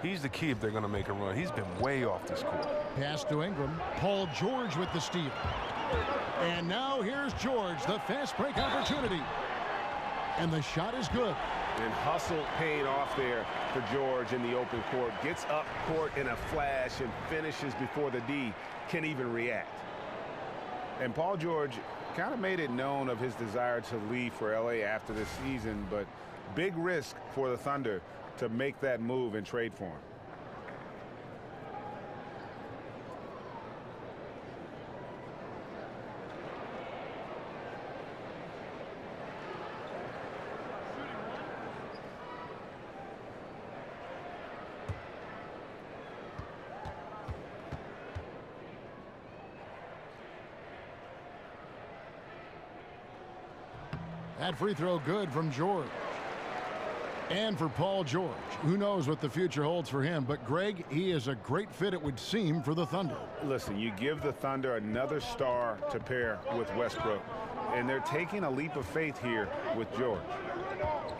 [SPEAKER 9] He's the key if they're going to make a run. He's been way off this court.
[SPEAKER 6] Pass to Ingram. Paul George with the steal. And now here's George, the fast break opportunity. And the shot is good.
[SPEAKER 7] And hustle paying off there for George in the open court. Gets up court in a flash and finishes before the D can even react. And Paul George kind of made it known of his desire to leave for LA after this season, but big risk for the Thunder to make that move and trade for him.
[SPEAKER 6] That free throw good from George. And for Paul George. Who knows what the future holds for him, but Greg, he is a great fit, it would seem, for the Thunder.
[SPEAKER 7] Listen, you give the Thunder another star to pair with Westbrook, and they're taking a leap of faith here with George.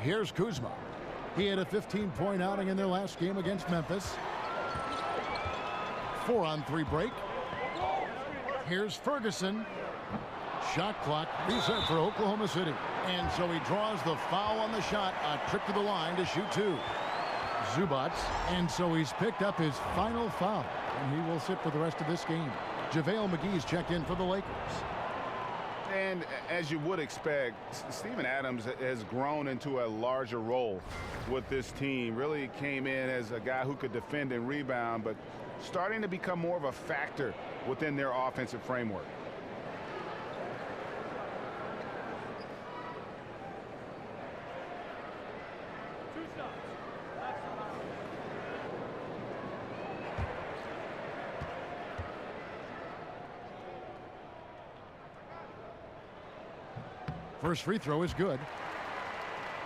[SPEAKER 6] Here's Kuzma. He had a 15-point outing in their last game against Memphis. 4-on-3 break. Here's Ferguson. Shot clock reset for Oklahoma City. And so he draws the foul on the shot. A trip to the line to shoot 2. Zubats. And so he's picked up his final foul. And he will sit for the rest of this game. JaVale McGee's checked in for the Lakers.
[SPEAKER 10] And as you would expect, Steven Adams has grown into a larger role with this team. Really came in as a guy who could defend and rebound, but starting to become more of a factor within their offensive framework.
[SPEAKER 6] First free throw is good.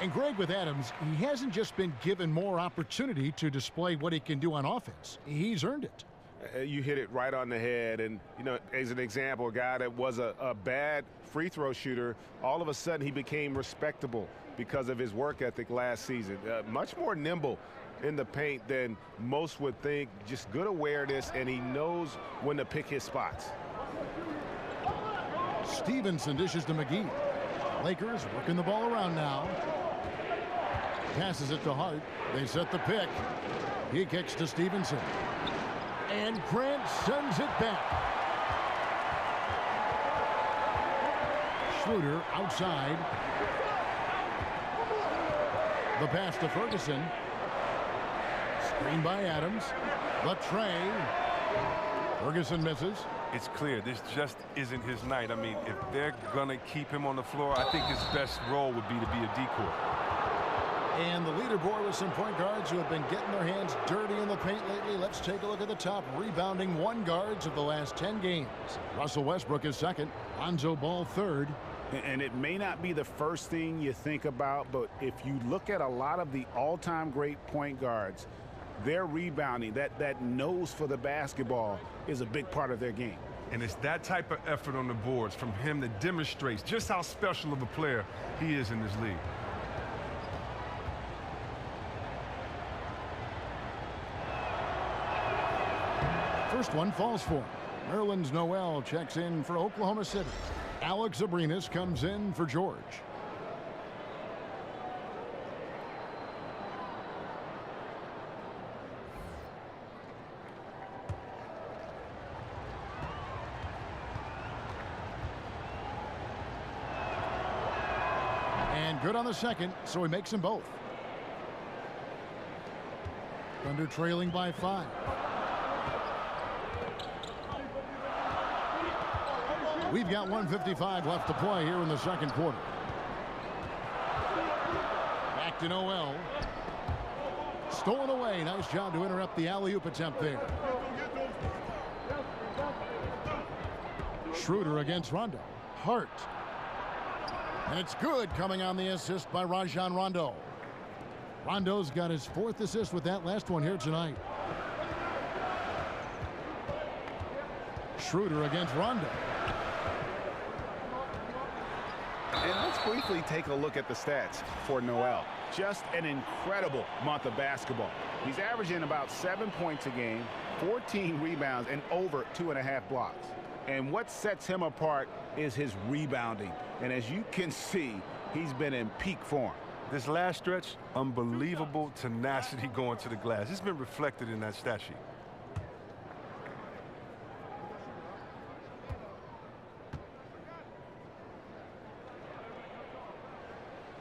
[SPEAKER 6] And Greg, with Adams, he hasn't just been given more opportunity to display what he can do on offense. He's earned it.
[SPEAKER 7] You hit it right on the head. And, you know, as an example, a guy that was a bad free throw shooter, all of a sudden he became respectable because of his work ethic last season. Much more nimble in the paint than most would think. Just good awareness, and he knows when to pick his spots.
[SPEAKER 6] Stevenson dishes to McGee. Lakers working the ball around now. Passes it to Hart. They set the pick. He kicks to Stevenson. And Grant sends it back. Schroeder outside. The pass to Ferguson. Screen by Adams. The tray. Ferguson misses.
[SPEAKER 9] It's clear this just isn't his night. I mean, if they're going to keep him on the floor, I think his best role would be to be a decoy.
[SPEAKER 6] And the leaderboard with some point guards who have been getting their hands dirty in the paint lately. Let's take a look at the top rebounding one guards of the last 10 games. Russell Westbrook is second. Lonzo Ball third.
[SPEAKER 10] And it may not be the first thing you think about, but if you look at a lot of the all-time great point guards, their rebounding, that nose for the basketball is a big part of their game.
[SPEAKER 9] And it's that type of effort on the boards from him that demonstrates just how special of a player he is in this league.
[SPEAKER 6] First one falls for him. Nerlens Noel checks in for Oklahoma City. Alex Abrinas comes in for George. And good on the second, so he makes them both. Thunder trailing by 5. We've got 1:55 left to play here in the second quarter. Back to Noel. Stolen away. Nice job to interrupt the alley-oop attempt there. Schroeder against Rondo. Hart. And it's good, coming on the assist by Rajon Rondo. Rondo's got his 4th assist with that last one here tonight. Schroeder against Rondo.
[SPEAKER 10] And let's briefly take a look at the stats for Noel. Just an incredible month of basketball. He's averaging about 7 points a game, 14 rebounds, and over 2.5 blocks. And what sets him apart is his rebounding. And as you can see, he's been in peak form.
[SPEAKER 9] This last stretch, unbelievable tenacity going to the glass. It's been reflected in that stat sheet.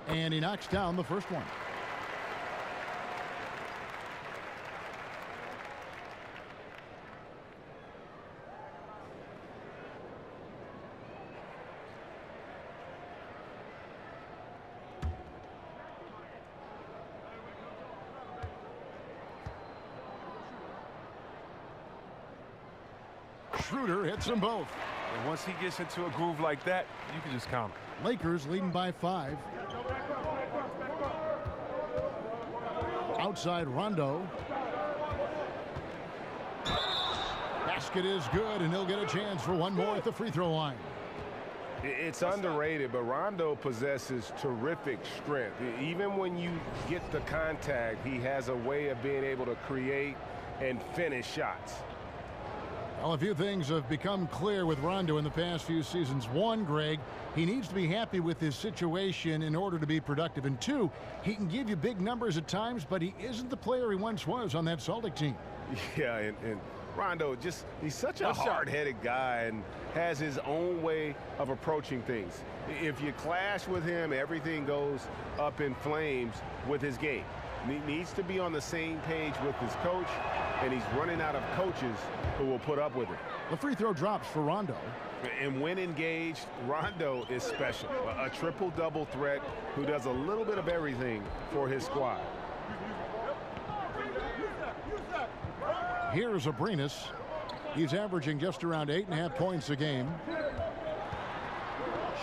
[SPEAKER 6] And he knocks down the first one. Schroeder hits them both.
[SPEAKER 9] And once he gets into a groove like that, you can just count him.
[SPEAKER 6] Lakers leading by 5. Outside Rondo. Basket is good, and he'll get a chance for one more at the free throw line.
[SPEAKER 7] It's underrated, but Rondo possesses terrific strength. Even when you get the contact, he has a way of being able to create and finish shots.
[SPEAKER 6] Well, a few things have become clear with Rondo in the past few seasons. One, Greg, he needs to be happy with his situation in order to be productive. And two, he can give you big numbers at times, but he isn't the player he once was on that Celtic team.
[SPEAKER 7] Yeah, and Rondo, he's such a hard-headed guy and has his own way of approaching things. If you clash with him, everything goes up in flames with his game. He needs to be on the same page with his coach, and he's running out of coaches who will put up with it.
[SPEAKER 6] The free throw drops for Rondo.
[SPEAKER 7] And when engaged, Rondo is special. A triple-double threat who does a little bit of everything for his squad.
[SPEAKER 6] Here's Abrinas. He's averaging just around 8.5 points a game.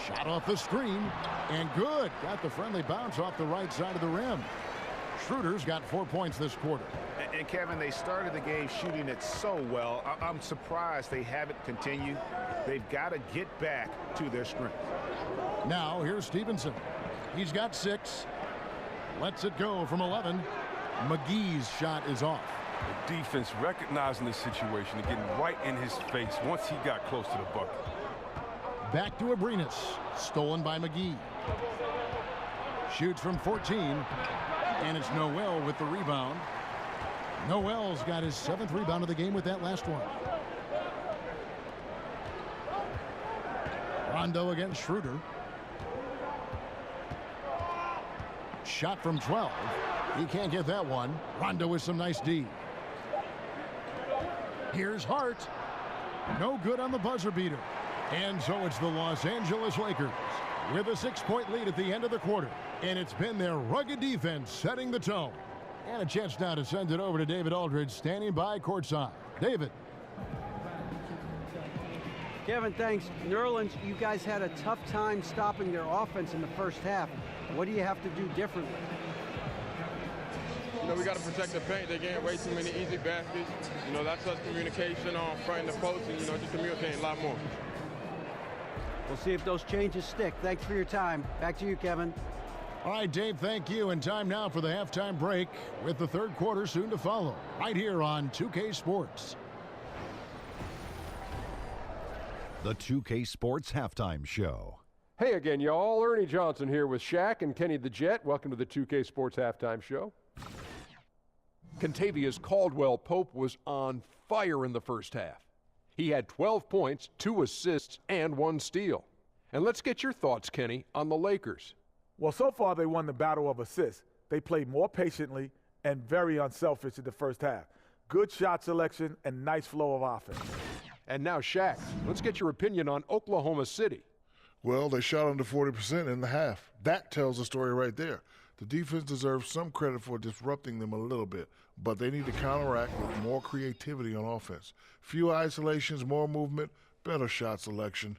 [SPEAKER 6] Shot off the screen, and good. Got the friendly bounce off the right side of the rim. Schroeder's got 4 points this quarter.
[SPEAKER 10] And Kevin, they started the game shooting it so well. I'm surprised they haven't continued. They've got to get back to their strength.
[SPEAKER 6] Now here's Stevenson. He's got 6. Lets it go from 11. McGee's shot is off.
[SPEAKER 9] The defense recognizing the situation and getting right in his face once he got close to the bucket.
[SPEAKER 6] Back to Abrinas. Stolen by McGee. Shoots from 14. And it's Noel with the rebound. Noel's got his 7th rebound of the game with that last one. Rondo against Schroeder. Shot from 12. He can't get that one. Rondo with some nice D. Here's Hart. No good on the buzzer beater. And so it's the Los Angeles Lakers with a 6-point lead at the end of the quarter. And it's been their rugged defense setting the tone. And a chance now to send it over to David Aldridge, standing by courtside. David.
[SPEAKER 8] Kevin, thanks. New Orleans, you guys had a tough time stopping their offense in the first half. What do you have to do differently?
[SPEAKER 12] You know, we got to protect the paint. They're getting way too many easy baskets. You know, that's us communication on front and the post, and, you know, just communicating a lot more.
[SPEAKER 8] We'll see if those changes stick. Thanks for your time. Back to you, Kevin.
[SPEAKER 6] All right, Dave, thank you. And time now for the halftime break with the third quarter soon to follow right here on 2K Sports.
[SPEAKER 1] The 2K Sports Halftime Show.
[SPEAKER 2] Hey again, y'all. Ernie Johnson here with Shaq and Kenny the Jet. Welcome to the 2K Sports Halftime Show. Contavious Caldwell-Pope was on fire in the first half. He had 12 points, 2 assists, and 1 steal. And let's get your thoughts, Kenny, on the Lakers.
[SPEAKER 3] Well, so far they won the battle of assists. They played more patiently and very unselfish in the first half. Good shot selection and nice flow of offense.
[SPEAKER 2] And now, Shaq, let's get your opinion on Oklahoma City.
[SPEAKER 4] Well, they shot under 40% in the half. That tells the story right there. The defense deserves some credit for disrupting them a little bit, but they need to counteract with more creativity on offense. Fewer isolations, more movement, better shot selection.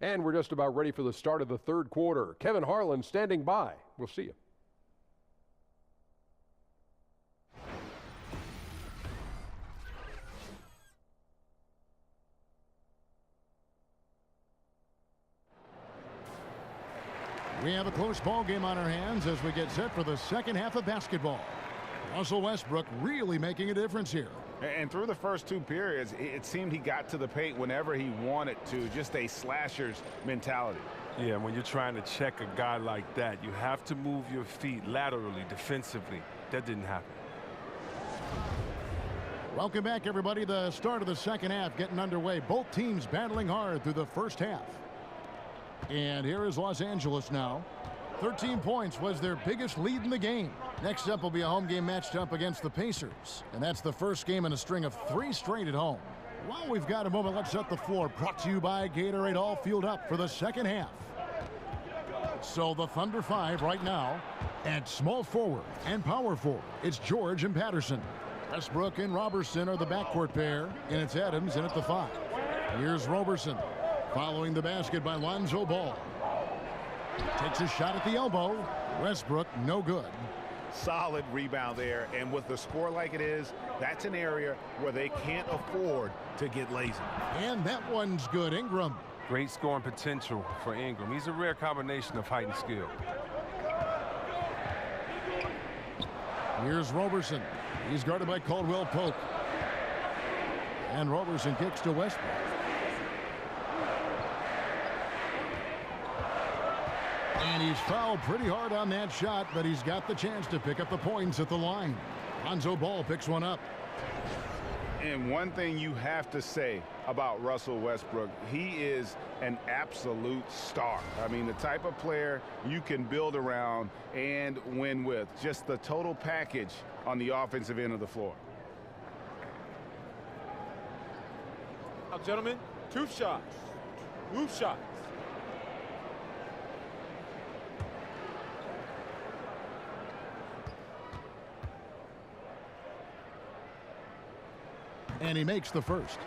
[SPEAKER 2] And we're just about ready for the start of the third quarter. Kevin Harlan standing by. We'll see you.
[SPEAKER 6] We have a close ball game on our hands as we get set for the second half of basketball. Russell Westbrook really making a difference here.
[SPEAKER 10] And through the first 2 periods, it seemed he got to the paint whenever he wanted to, just a slasher's mentality.
[SPEAKER 9] Yeah, when you're trying to check a guy like that, you have to move your feet laterally, defensively. That didn't happen.
[SPEAKER 6] Welcome back, everybody. The start of the second half getting underway. Both teams battling hard through the first half. And here is Los Angeles now. 13 points was their biggest lead in the game. Next up will be a home game matched up against the Pacers. And that's the first game in a string of 3 straight at home. While we've got a moment, let's set the floor. Brought to you by Gatorade, all fueled up for the second half. So the Thunder 5 right now. At small forward and power forward, it's George and Patterson. Westbrook and Robertson are the backcourt pair. And it's Adams in at the 5. Here's Robertson. Following the basket by Lonzo Ball. Takes a shot at the elbow. Westbrook, no good.
[SPEAKER 10] Solid rebound there, and with the score like it is, that's an area where they can't afford to get lazy.
[SPEAKER 6] And that one's good. Ingram.
[SPEAKER 9] Great scoring potential for Ingram. He's a rare combination of height and skill.
[SPEAKER 6] Here's Robertson. He's guarded by Caldwell-Pope. And Robertson kicks to Westbrook. And he's fouled pretty hard on that shot, but he's got the chance to pick up the points at the line. Lonzo Ball picks one up.
[SPEAKER 10] And one thing you have to say about Russell Westbrook, he is an absolute star. I mean, the type of player you can build around and win with. Just the total package on the offensive end of the floor.
[SPEAKER 12] Now, gentlemen, 2 shots. 2 shots.
[SPEAKER 6] And he makes the first.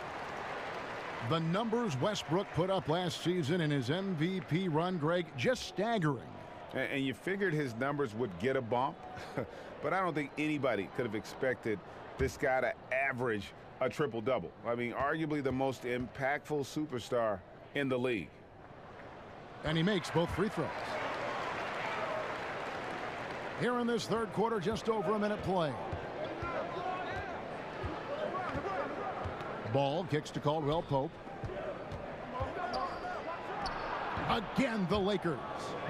[SPEAKER 6] The numbers Westbrook put up last season in his MVP run, Greg, just staggering.
[SPEAKER 10] And you figured his numbers would get a bump, but I don't think anybody could have expected this guy to average a triple-double. I mean, arguably the most impactful superstar in the league.
[SPEAKER 6] And he makes both free throws. Here in this third quarter, just over a minute play. Ball kicks to Caldwell Pope. Again, the Lakers.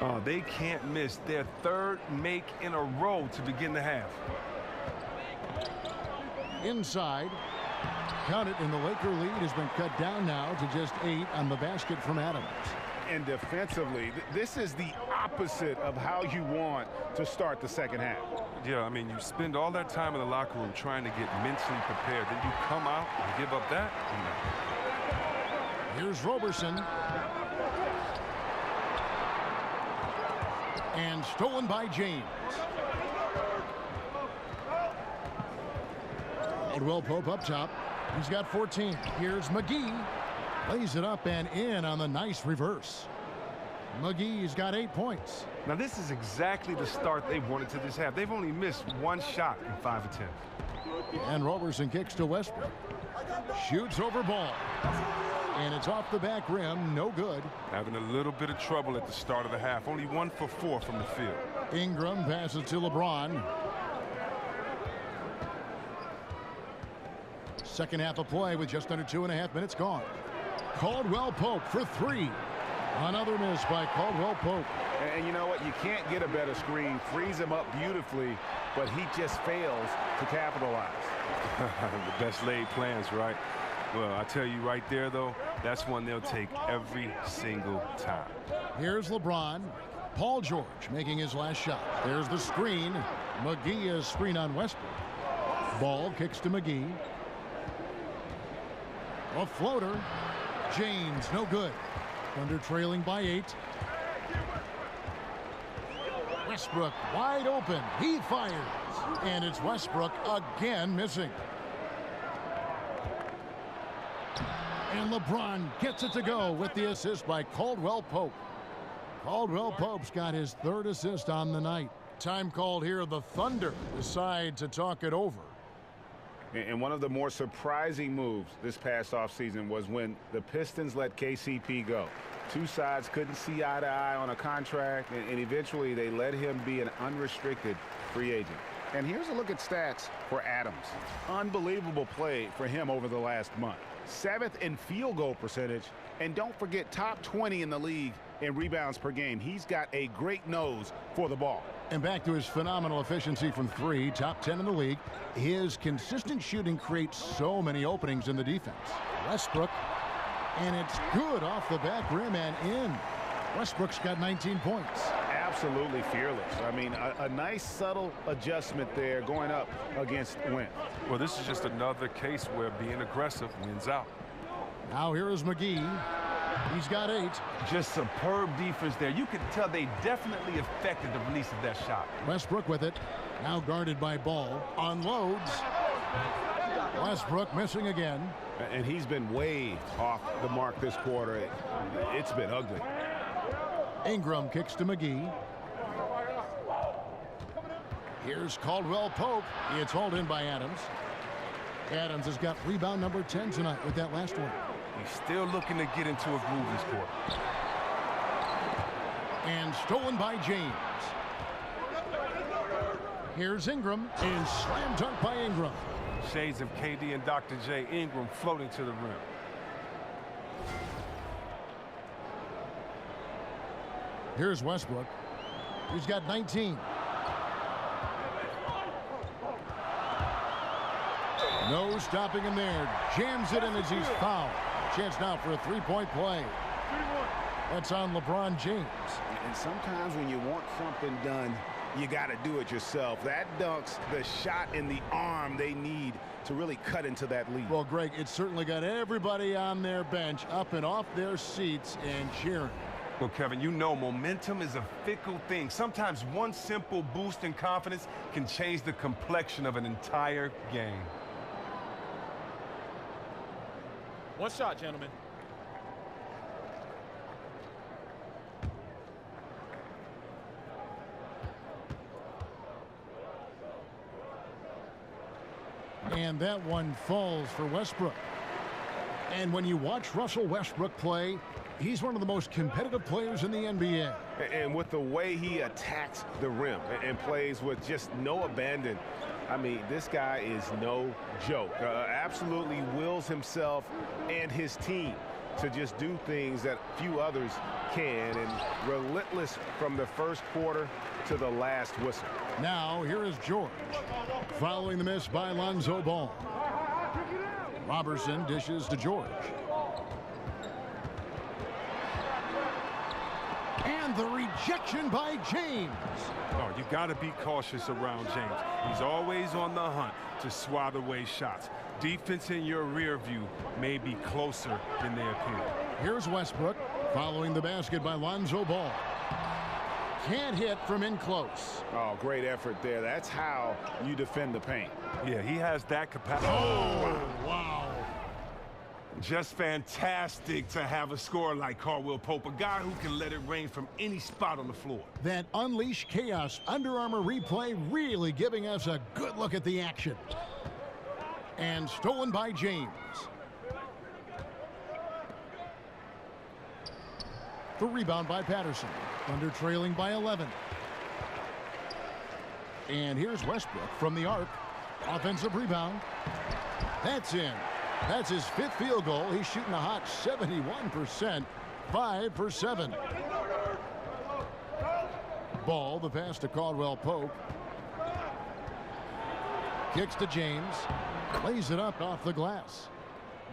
[SPEAKER 9] Oh, they can't miss their third make in a row to begin the half.
[SPEAKER 6] Inside. Count it, and the Laker lead has been cut down now to just 8 on the basket from Adams.
[SPEAKER 10] And defensively, this is the opposite of how you want to start the second half.
[SPEAKER 9] Yeah, I mean, you spend all that time in the locker room trying to get mentally prepared. Then you come out and give up that.
[SPEAKER 6] Here's Roberson. And stolen by James. Caldwell Pope up top. He's got 14. Here's McGee. Lays it up and in on the nice reverse. McGee's got 8 points.
[SPEAKER 9] Now, this is exactly the start they wanted to this half. They've only missed one shot in 5 attempts.
[SPEAKER 6] And Roberson kicks to Westbrook. Shoots over ball. And it's off the back rim. No good.
[SPEAKER 9] Having a little bit of trouble at the start of the half. Only 1 for 4 from the field.
[SPEAKER 6] Ingram passes to LeBron. Second half of play with just under 2.5 minutes gone. Caldwell Pope for 3. Another miss by Caldwell Pope.
[SPEAKER 10] And you know what? You can't get a better screen. Frees him up beautifully, but he just fails to capitalize.
[SPEAKER 9] The best laid plans, right? Well, I tell you right there, though, that's one they'll take every single time.
[SPEAKER 6] Here's LeBron. Paul George making his last shot. There's the screen. McGee is screen on Westbrook. Ball kicks to McGee. A floater. James, no good. Thunder trailing by 8. Westbrook wide open. He fires. And it's Westbrook again missing. And LeBron gets it to go with the assist by Caldwell Pope. Caldwell Pope's got his 3rd assist on the night. Time called here. The Thunder decide to talk it over.
[SPEAKER 10] And one of the more surprising moves this past offseason was when the Pistons let KCP go. Two sides couldn't see eye to eye on a contract, and eventually they let him be an unrestricted free agent. And here's a look at stats for Adams. Unbelievable play for him over the last month. 7th in field goal percentage, and don't forget top 20 in the league in rebounds per game. He's got a great nose for the ball.
[SPEAKER 6] And back to his phenomenal efficiency from 3, top 10 in the league. His consistent shooting creates so many openings in the defense. Westbrook, and it's good off the back rim and in. Westbrook's got 19 points.
[SPEAKER 10] Absolutely fearless. I mean, a nice subtle adjustment there going up against Wentz.
[SPEAKER 9] Well, this is just another case where being aggressive wins out.
[SPEAKER 6] Now here is McGee. He's got 8.
[SPEAKER 9] Just superb defense there. You could tell they definitely affected the release of that shot.
[SPEAKER 6] Westbrook with it. Now guarded by Ball. Unloads. Westbrook missing again.
[SPEAKER 10] And he's been way off the mark this quarter. It's been ugly.
[SPEAKER 6] Ingram kicks to McGee. Here's Caldwell Pope. It's hauled in by Adams. Adams has got rebound number 10 tonight with that last one.
[SPEAKER 9] He's still looking to get into a groove this quarter.
[SPEAKER 6] And stolen by James. Here's Ingram, and slam dunk by Ingram.
[SPEAKER 9] Shades of KD and Dr. J. Ingram floating to the rim.
[SPEAKER 6] Here's Westbrook. He's got 19. No stopping him there. Jams it in as he's fouled. Chance now for a three-point play. That's on LeBron James.
[SPEAKER 10] And sometimes when you want something done, you got to do it yourself. That dunk's the shot in the arm they need to really cut into that lead.
[SPEAKER 6] Well, Greg, it certainly got everybody on their bench up and off their seats and cheering.
[SPEAKER 9] Well, Kevin, you know momentum is a fickle thing. Sometimes one simple boost in confidence can change the complexion of an entire game.
[SPEAKER 12] One shot, gentlemen.
[SPEAKER 6] And that one falls for Westbrook. And when you watch Russell Westbrook play, he's one of the most competitive players in the NBA.
[SPEAKER 7] And with the way he attacks the rim and plays with just no abandon, I mean, this guy is no joke. Absolutely wills himself and his team to just do things that few others can, and relentless from the first quarter to the last whistle.
[SPEAKER 6] Now, here is George, following the miss by Lonzo Ball. Robertson dishes to George. And the rejection by James.
[SPEAKER 9] Oh, you got to be cautious around James. He's always on the hunt to swat away shots. Defense in your rear view may be closer than they appear.
[SPEAKER 6] Here's Westbrook, following the basket by Lonzo Ball. Can't hit from in close.
[SPEAKER 7] Oh, great effort there. That's how you defend the paint.
[SPEAKER 9] Yeah, he has that capacity.
[SPEAKER 6] Oh, wow.
[SPEAKER 9] Just fantastic to have a scorer like Caldwell Pope, a guy who can let it rain from any spot on the floor.
[SPEAKER 6] That Unleash Chaos Under Armour replay really giving us a good look at the action. And stolen by James. The rebound by Patterson. Thunder trailing by 11. And here's Westbrook from the arc. Offensive rebound. That's in. That's his 5th field goal. He's shooting a hot 71%. 5 for 7. Ball, the pass to Caldwell Pope. Kicks to James. Lays it up off the glass.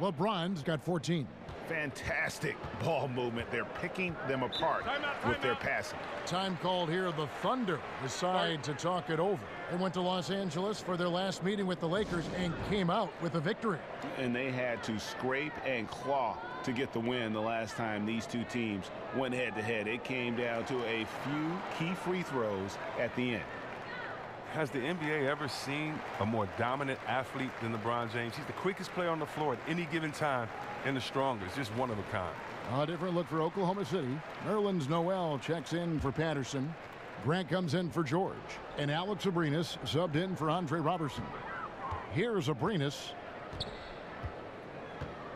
[SPEAKER 6] LeBron's got 14.
[SPEAKER 7] Fantastic ball movement. They're picking them apart with their passing.
[SPEAKER 6] Time called here. The Thunder decide to talk it over. They went to Los Angeles for their last meeting with the Lakers and came out with a victory.
[SPEAKER 7] And they had to scrape and claw to get the win the last time these two teams went head-to-head. It came down to a few key free throws at the end.
[SPEAKER 9] Has the NBA ever seen a more dominant athlete than LeBron James? He's the quickest player on the floor at any given time and the strongest. Just one of a kind.
[SPEAKER 6] A different look for Oklahoma City. Nerlens Noel checks in for Patterson. Grant comes in for George. And Alex Abrinas subbed in for Andre Robertson. Here's Abrinas.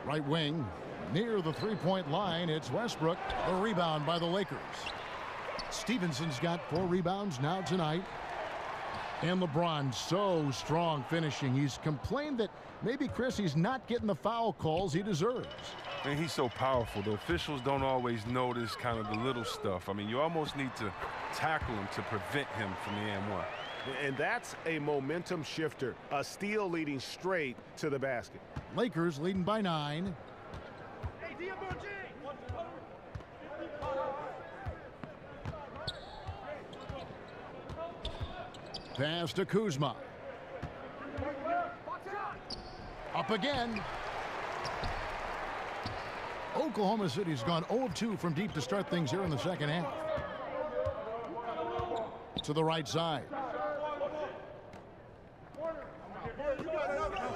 [SPEAKER 6] Right wing. Near the three-point line, it's Westbrook. A rebound by the Lakers. Stevenson's got 4 rebounds now tonight. And LeBron so strong finishing. He's complained that maybe, Chris, he's not getting the foul calls he deserves.
[SPEAKER 9] And he's so powerful. The officials don't always notice kind of the little stuff. I mean, you almost need to tackle him to prevent him from the and one.
[SPEAKER 7] And that's a momentum shifter. A steal leading straight to the basket.
[SPEAKER 6] Lakers leading by 9. Pass to Kuzma. Up again. Oklahoma City's gone 0 of 2 from deep to start things here in the second half. To the right side.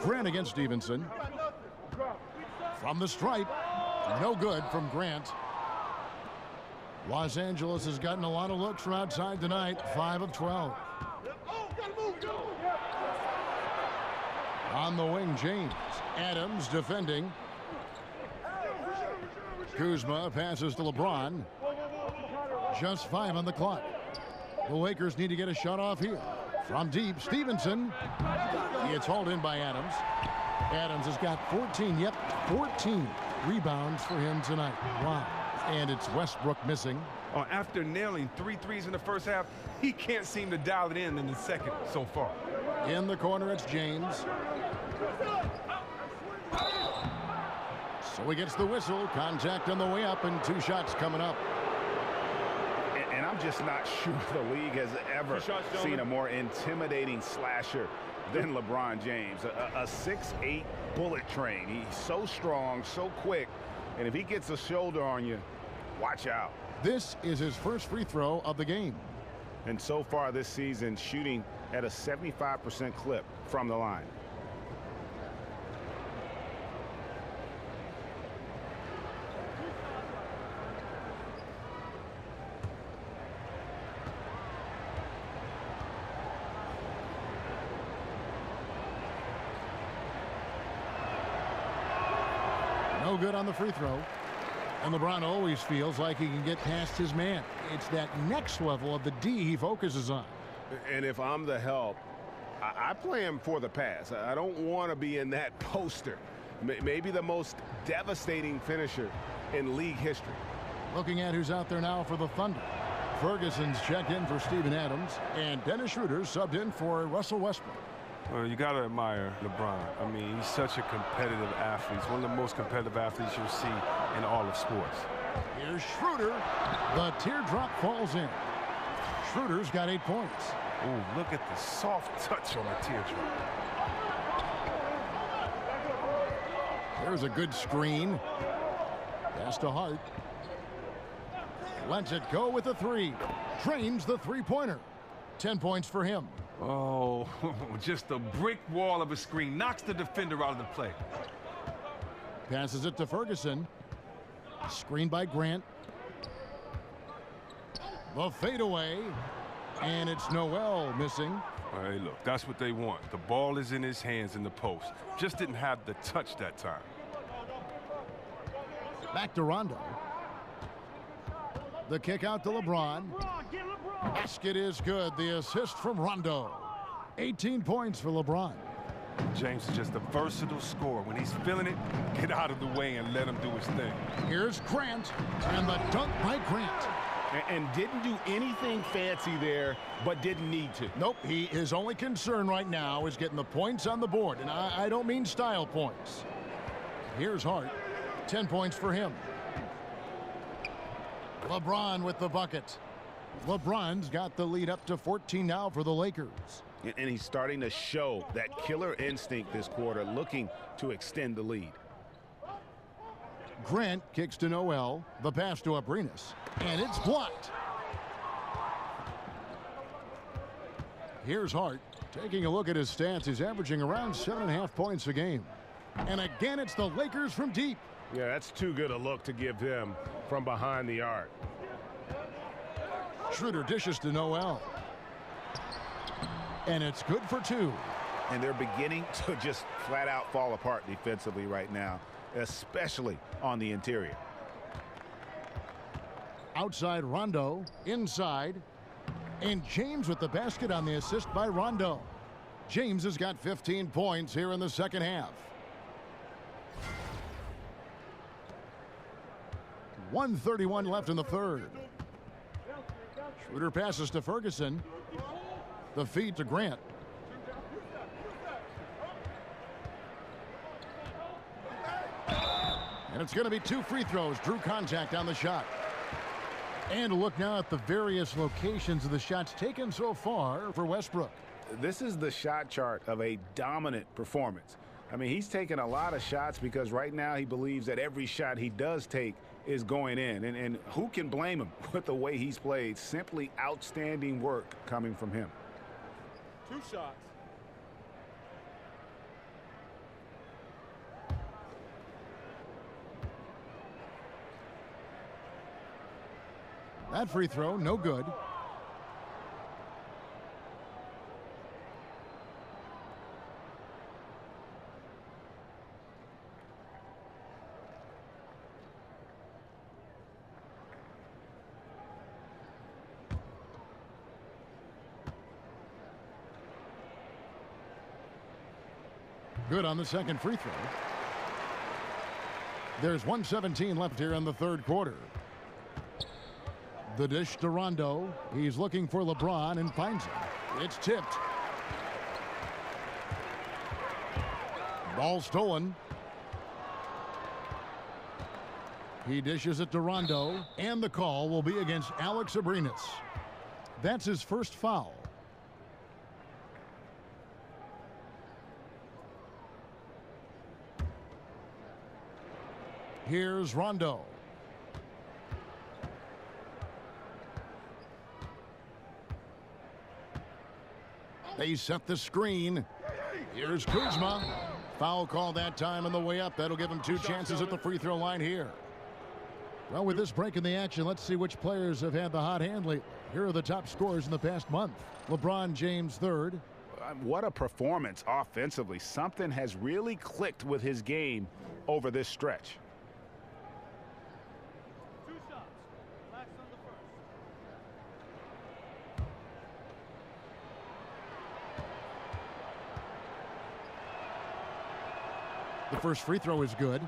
[SPEAKER 6] Grant against Stevenson. From the stripe. No good from Grant. Los Angeles has gotten a lot of looks from outside tonight. 5 of 12. On the wing, James. Adams defending. Kuzma passes to LeBron. Just 5 on the clock. The Lakers need to get a shot off here. From deep, Stevenson. It's hauled in by Adams. Adams has got 14, 14 rebounds for him tonight. Wow. And it's Westbrook missing.
[SPEAKER 9] After nailing 3 threes in the first half, he can't seem to dial it in the second so far.
[SPEAKER 6] In the corner, it's James. So he gets the whistle. Contact on the way up and 2 shots coming up.
[SPEAKER 7] And I'm just not sure the league has ever seen a more intimidating slasher than LeBron James. A 6'8" bullet train. He's so strong, so quick. And if he gets a shoulder on you, watch out.
[SPEAKER 6] This is his first free throw of the game.
[SPEAKER 7] And so far this season, shooting at a 75% clip from the line.
[SPEAKER 6] No good on the free throw. And LeBron always feels like he can get past his man. It's that next level of the D he focuses on.
[SPEAKER 7] And if I'm the help, I play him for the pass. I don't want to be in that poster. Maybe the most devastating finisher in league history.
[SPEAKER 6] Looking at who's out there now for the Thunder. Ferguson's checked in for Steven Adams, and Dennis Schroeder subbed in for Russell Westbrook.
[SPEAKER 9] Well, you got to admire LeBron. I mean, he's such a competitive athlete. He's one of the most competitive athletes you'll see in all of sports.
[SPEAKER 6] Here's Schroeder. The teardrop falls in. Schroeder's got 8 points.
[SPEAKER 9] Ooh, look at the soft touch on the teardrop.
[SPEAKER 6] There's a good screen. Pass to Hart. Lets it go with a 3. Drains the three-pointer. 10 points for him.
[SPEAKER 9] Oh, just a brick wall of a screen. Knocks the defender out of the play.
[SPEAKER 6] Passes it to Ferguson. Screen by Grant. The fadeaway. And it's Noel missing.
[SPEAKER 9] Hey, look, that's what they want. The ball is in his hands in the post. Just didn't have the touch that time.
[SPEAKER 6] Back to Rondo. The kick out to LeBron. Basket is good. The assist from Rondo. 18 points for LeBron.
[SPEAKER 9] James is just a versatile scorer. When he's feeling it, get out of the way and let him do his thing.
[SPEAKER 6] Here's Grant, and the dunk by Grant.
[SPEAKER 7] And didn't do anything fancy there, but didn't need to.
[SPEAKER 6] Nope, his only concern right now is getting the points on the board, and I don't mean style points. Here's Hart. 10 points for him. LeBron with the bucket. LeBron's got the lead up to 14 now for the Lakers.
[SPEAKER 7] And he's starting to show that killer instinct this quarter, looking to extend the lead.
[SPEAKER 6] Grant kicks to Noel. The pass to Abrinas. And it's blocked. Here's Hart. Taking a look at his stats, he's averaging around 7.5 points a game. And again, it's the Lakers from deep.
[SPEAKER 7] Yeah, that's too good a look to give them from behind the arc.
[SPEAKER 6] Schroeder dishes to Noel. And it's good for 2.
[SPEAKER 10] And they're beginning to just flat out fall apart defensively right now, especially on the interior.
[SPEAKER 6] Outside Rondo, inside. And James with the basket on the assist by Rondo. James has got 15 points here in the second half. 1:31 left in the third. Schroeder passes to Ferguson. The feed to Grant. And it's going to be 2 free throws. Drew contact on the shot. And a look now at the various locations of the shots taken so far for Westbrook.
[SPEAKER 10] This is the shot chart of a dominant performance. I mean, he's taking a lot of shots because right now he believes that every shot he does take is going in. And who can blame him with the way he's played? Simply outstanding work coming from him.
[SPEAKER 12] 2 shots.
[SPEAKER 6] That free throw, no good. Good on the second free throw. There's 1:17 left here in the third quarter. The dish to Rondo. He's looking for LeBron and finds him. It's tipped. Ball stolen. He dishes it to Rondo, and the call will be against Alex Abrinas. That's his first foul. Here's Rondo. They set the screen. Here's Kuzma. Foul call that time on the way up. That'll give him 2 chances at the free throw line here. Well, with this break in the action, let's see which players have had the hot hand lately. Here are the top scorers in the past month. LeBron James third.
[SPEAKER 10] What a performance offensively. Something has really clicked with his game over this stretch.
[SPEAKER 6] The first free throw is good.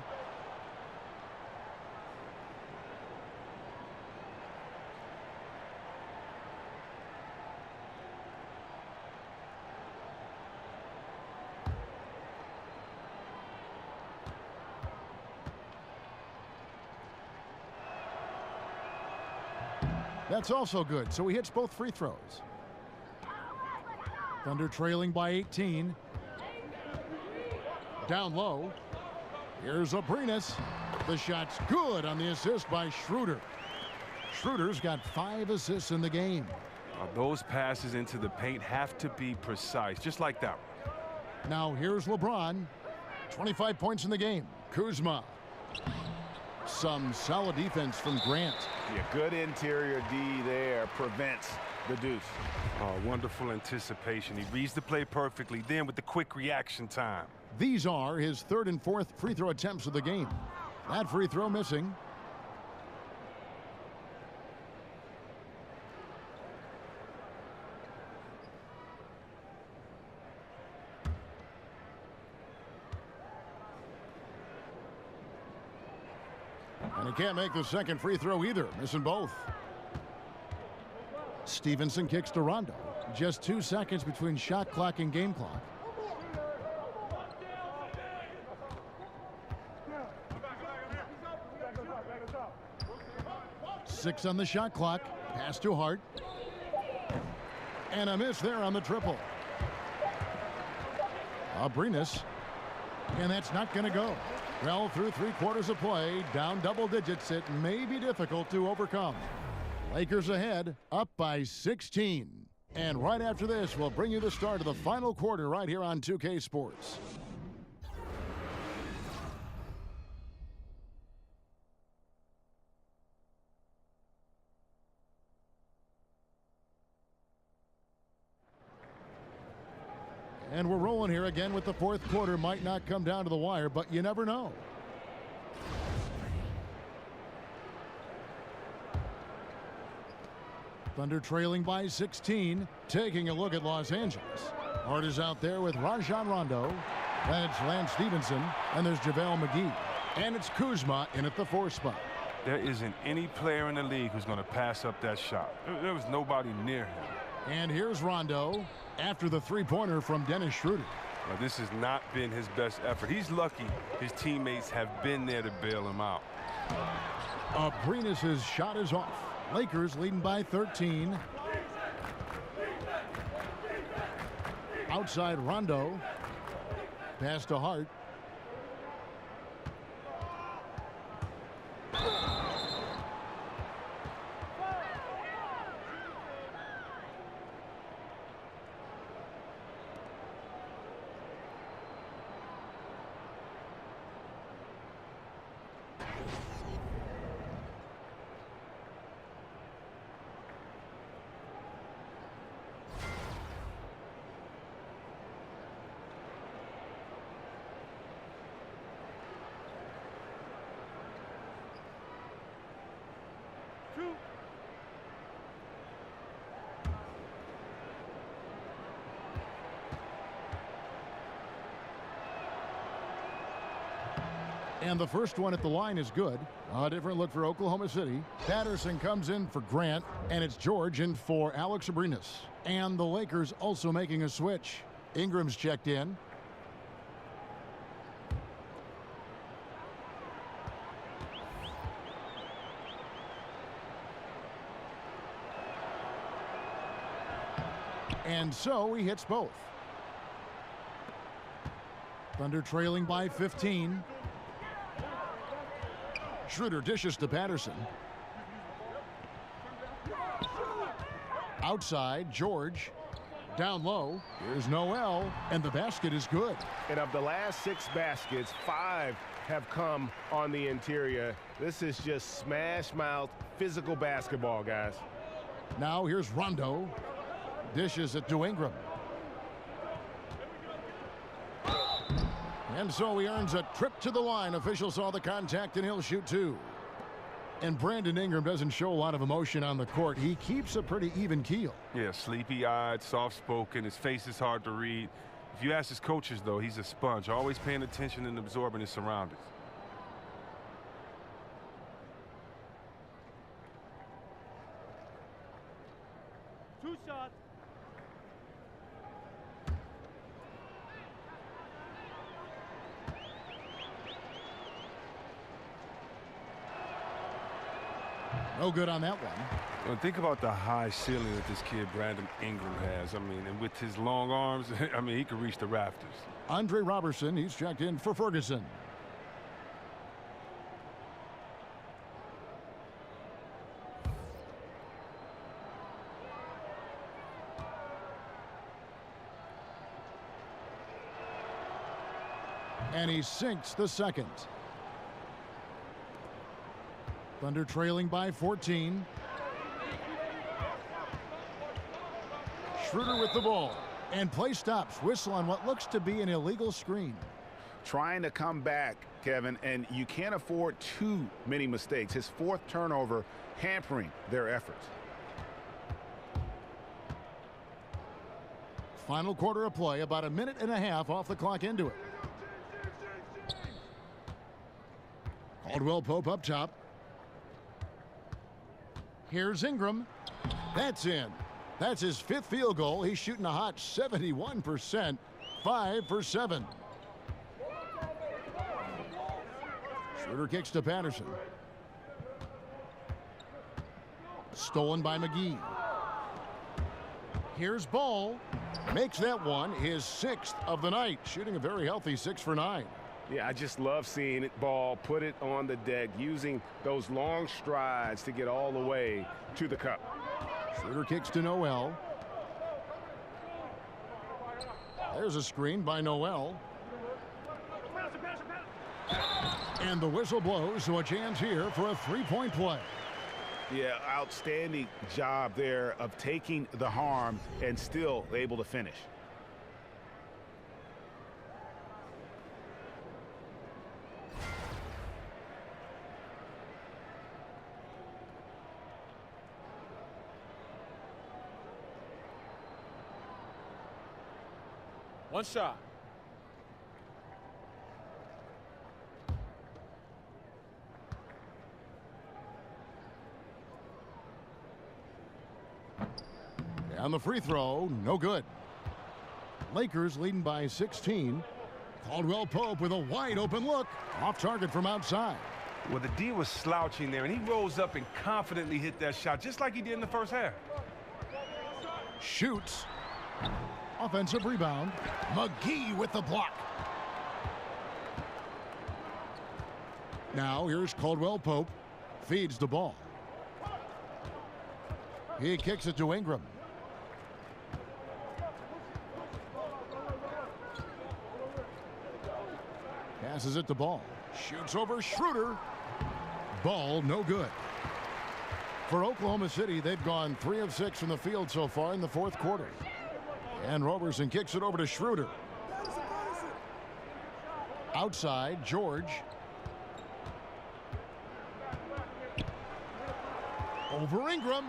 [SPEAKER 6] That's also good, so he hits both free throws. Thunder trailing by 18. Down low. Here's Abrinas. The shot's good on the assist by Schroeder. Schroeder's got 5 assists in the game.
[SPEAKER 9] Those passes into the paint have to be precise, just like that one.
[SPEAKER 6] Now here's LeBron. 25 points in the game. Kuzma. Some solid defense from Grant.
[SPEAKER 10] Yeah, good interior D there prevents the deuce.
[SPEAKER 9] Oh, wonderful anticipation. He reads the play perfectly, then with the quick reaction time.
[SPEAKER 6] These are his 3rd and 4th free throw attempts of the game. That free throw missing. And he can't make the second free throw either, missing both. Stevenson kicks to Rondo. Just 2 seconds between shot clock and game clock. Six on the shot clock. Pass to Hart. And a miss there on the triple. Abrinas. And that's not going to go. Well, through 3/4 of play, down double digits, it may be difficult to overcome. Lakers ahead, up by 16. And right after this, we'll bring you the start of the final quarter right here on 2K Sports. And we're rolling here again with the 4th quarter. Might not come down to the wire, but you never know. Thunder trailing by 16. Taking a look at Los Angeles. Hart is out there with Rajon Rondo. That's Lance Stevenson. And there's JaVale McGee. And it's Kuzma in at the 4 spot.
[SPEAKER 9] There isn't any player in the league who's going to pass up that shot. There was nobody near him.
[SPEAKER 6] And here's Rondo after the 3-pointer from Dennis Schroeder.
[SPEAKER 9] Now, this has not been his best effort. He's lucky his teammates have been there to bail him out.
[SPEAKER 6] Abrinas' shot is off. Lakers leading by 13. Outside Rondo. Pass to Hart. And the first one at the line is good. A different look for Oklahoma City. Patterson comes in for Grant, and it's George in for Alex Abrinas. And the Lakers also making a switch. Ingram's checked in. And so he hits both. Thunder trailing by 15. Schroeder dishes to Patterson. Outside, George. Down low, here's Noel, and the basket is good.
[SPEAKER 7] And of the last 6 baskets, 5 have come on the interior. This is just smash-mouth physical basketball, guys.
[SPEAKER 6] Now here's Rondo. Dishes it to Ingram. And so he earns a trip to the line. Official saw the contact, and he'll shoot 2. And Brandon Ingram doesn't show a lot of emotion on the court. He keeps a pretty even keel.
[SPEAKER 9] Yeah, sleepy-eyed, soft-spoken. His face is hard to read. If you ask his coaches, though, he's a sponge, always paying attention and absorbing his surroundings.
[SPEAKER 13] Two shots.
[SPEAKER 6] No good on that one.
[SPEAKER 9] Well, think about the high ceiling that this kid Brandon Ingram has. I mean, and with his long arms, I mean, he could reach the rafters.
[SPEAKER 6] Andre Robertson, he's checked in for Ferguson. And he sinks the second. Thunder trailing by 14. Schroeder with the ball. And play stops. Whistle on what looks to be an illegal screen.
[SPEAKER 10] Trying to come back, Kevin, and you can't afford too many mistakes. His fourth turnover hampering their efforts.
[SPEAKER 6] Final quarter of play, about a minute and a half off the clock into it. Caldwell Pope up top. Here's Ingram. That's in. That's his fifth field goal. He's shooting a hot 71%, 5 for 7. Schroeder kicks to Patterson. Stolen by McGee. Here's Ball. Makes that one his 6th of the night, shooting a very healthy 6 for 9.
[SPEAKER 7] Yeah, I just love seeing it. Ball put it on the deck, using those long strides to get all the way to the cup.
[SPEAKER 6] Schroeder kicks to Noel. There's a screen by Noel. And the whistle blows, so a chance here for a three-point play.
[SPEAKER 10] Yeah, outstanding job there of taking the harm and still able to finish.
[SPEAKER 13] One shot.
[SPEAKER 6] And the free throw, no good. Lakers leading by 16. Caldwell Pope with a wide open look. Off target from outside.
[SPEAKER 9] Well, the D was slouching there, and he rose up and confidently hit that shot, just like he did in the first half.
[SPEAKER 6] Shoots. Offensive rebound. McGee with the block. Now here's Caldwell Pope. Feeds the ball. He kicks it to Ingram. Passes it to Ball. Shoots over Schroeder. Ball no good. For Oklahoma City, they've gone 3 of 6 from the field so far in the fourth quarter. And Roberson kicks it over to Schroeder. Outside, George. Over Ingram.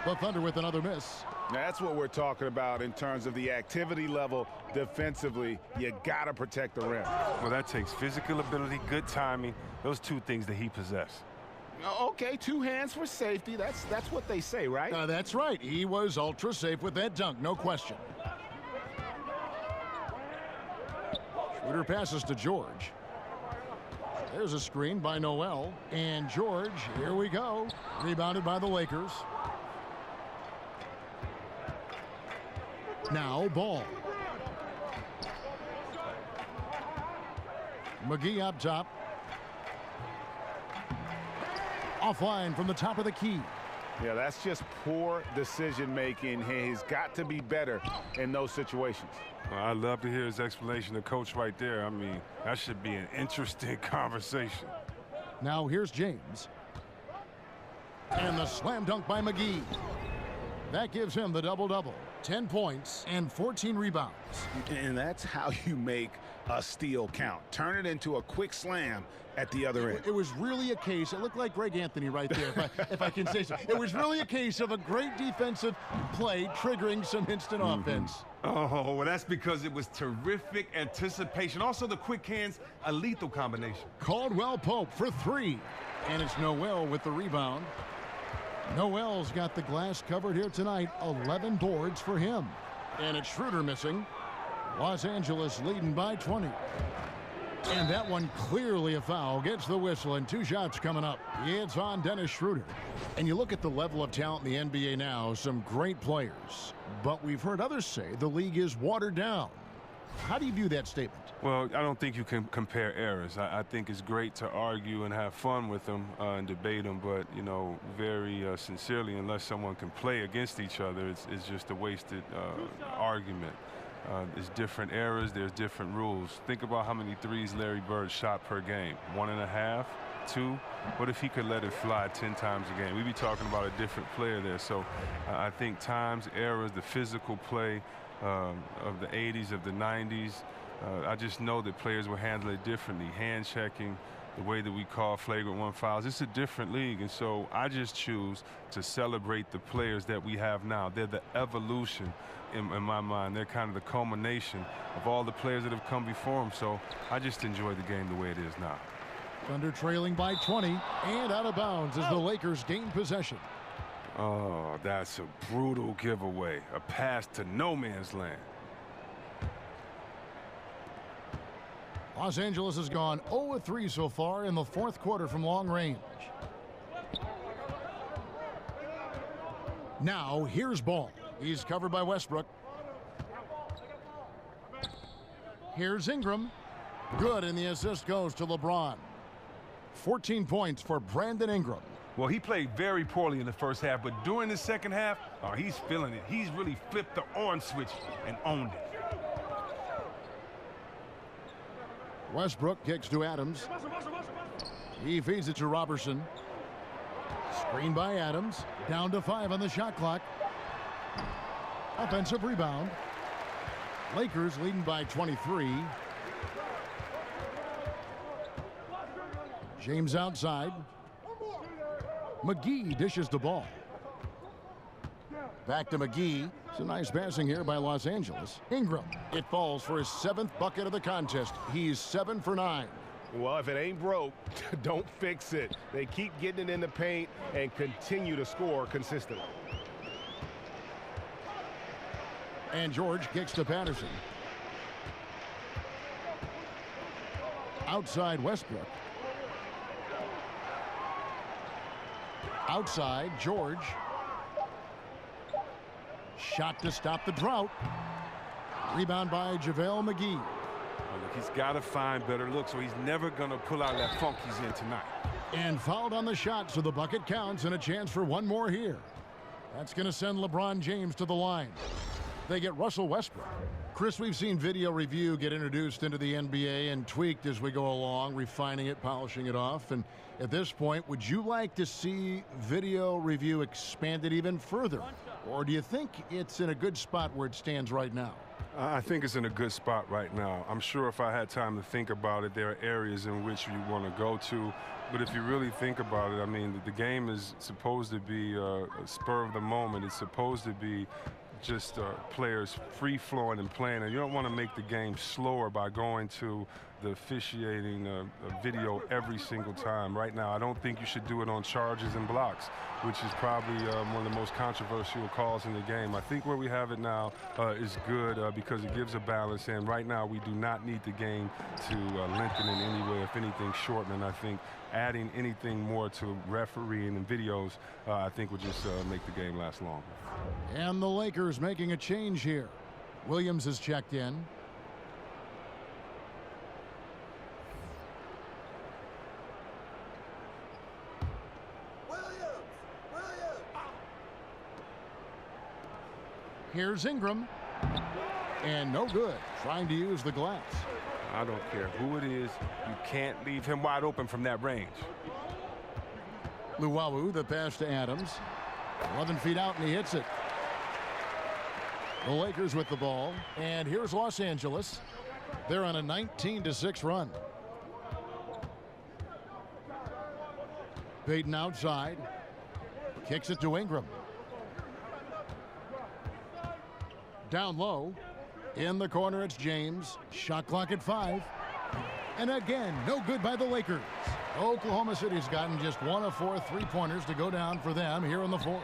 [SPEAKER 6] The Thunder with another miss.
[SPEAKER 10] That's what we're talking about in terms of the activity level defensively. You got to protect the rim.
[SPEAKER 9] Well, that takes physical ability, good timing, those two things that he possesses.
[SPEAKER 10] Okay, 2 hands for safety. That's what they say, right?
[SPEAKER 6] That's right. He was ultra safe with that dunk, no question. Schroeder passes to George. There's a screen by Noel. And George, here we go. Rebounded by the Lakers. Now Ball. McGee up top. Offline from the top of the key.
[SPEAKER 10] Yeah, that's just poor decision making. He's got to be better in those situations.
[SPEAKER 9] Well, I'd love to hear his explanation to coach right there. I mean, that should be an interesting conversation.
[SPEAKER 6] Now here's James. And the slam dunk by McGee. That gives him the double-double. 10 points and 14 rebounds.
[SPEAKER 10] And that's how you make a steal count. Turn it into a quick slam at the other end.
[SPEAKER 6] It was really a case, it looked like Greg Anthony right there, if I can say so. It was really a case of a great defensive play triggering some instant offense.
[SPEAKER 14] Oh, well, that's because it was terrific anticipation. Also, the quick hands, a lethal combination.
[SPEAKER 6] Caldwell Pope for 3. And it's Noel with the rebound. Noel's got the glass covered here tonight. 11 boards for him. And it's Schroeder missing. Los Angeles leading by 20. And that one clearly a foul. Gets the whistle and 2 shots coming up. It's on Dennis Schroeder. And you look at the level of talent in the NBA now, some great players. But we've heard others say the league is watered down. How do you view that statement?
[SPEAKER 9] Well, I don't think you can compare eras. I think it's great to argue and have fun with them and debate them, but, you know, very sincerely, unless someone can play against each other, it's just a wasted argument. There's different eras, there's different rules. Think about how many threes Larry Bird shot per game. 1.5, 2. What if he could let it fly 10 times a game? We'd be talking about a different player there. So I think times, eras, the physical play of the 80s, of the 90s, I just know that players will handle it differently. Hand checking, the way that we call flagrant 1 fouls. It's a different league, and so I just choose to celebrate the players that we have now. They're the evolution in my mind. They're kind of the culmination of all the players that have come before them. So I just enjoy the game the way it is now.
[SPEAKER 6] Thunder trailing by 20 and out of bounds as the Lakers gain possession.
[SPEAKER 9] Oh, that's a brutal giveaway. A pass to no man's land.
[SPEAKER 6] Los Angeles has gone 0-3 so far in the 4th quarter from long range. Now here's Ball. He's covered by Westbrook. Here's Ingram. Good, and the assist goes to LeBron. 14 points for Brandon Ingram.
[SPEAKER 14] Well, he played very poorly in the first half, but during the second half, oh, he's feeling it. He's really flipped the on switch and owned it.
[SPEAKER 6] Westbrook kicks to Adams. He feeds it to Robertson. Screen by Adams. Down to 5 on the shot clock. Offensive rebound. Lakers leading by 23. James outside. McGee dishes the ball. Back to McGee. It's a nice passing here by Los Angeles. Ingram. It falls for his 7th bucket of the contest. He's 7 for 9.
[SPEAKER 7] Well, if it ain't broke, don't fix it. They keep getting it in the paint and continue to score consistently.
[SPEAKER 6] And George kicks to Patterson. Outside Westbrook. Outside George. Shot to stop the drought. Rebound by JaVale McGee.
[SPEAKER 9] Well, look, he's got to find better looks, so he's never going to pull out that funk he's in tonight.
[SPEAKER 6] And fouled on the shot, so the bucket counts and a chance for one more here. That's going to send LeBron James to the line. They get Russell Westbrook. Chris, we've seen video review get introduced into the NBA and tweaked as we go along, refining it, polishing it off. And at this point, would you like to see video review expanded even further? Or do you think it's in a good spot where it stands right now?
[SPEAKER 9] I think it's in a good spot right now. I'm sure if I had time to think about it, there are areas in which you want to go to. But if you really think about it, I mean, the game is supposed to be a spur of the moment. It's supposed to be just players free-flowing and playing. And you don't want to make the game slower by going to the officiating video every single time. Right now, I don't think you should do it on charges and blocks, which is probably one of the most controversial calls in the game. I think where we have it now is good because it gives a balance, and right now we do not need the game to lengthen in any way, if anything, shorten. And I think adding anything more to refereeing and videos, I think would just make the game last longer.
[SPEAKER 6] And the Lakers making a change here. Williams has checked in. Here's Ingram. And no good. Trying to use the glass.
[SPEAKER 9] I don't care who it is. You can't leave him wide open from that range.
[SPEAKER 6] Luwawu, the pass to Adams. 11 feet out, and he hits it. The Lakers with the ball. And here's Los Angeles. They're on a 19-6 run. Payton outside. Kicks it to Ingram. Down low. In the corner, it's James. Shot clock at 5. And again, no good by the Lakers. Oklahoma City's gotten just 1 of 4 3-pointers to go down for them here in the fourth.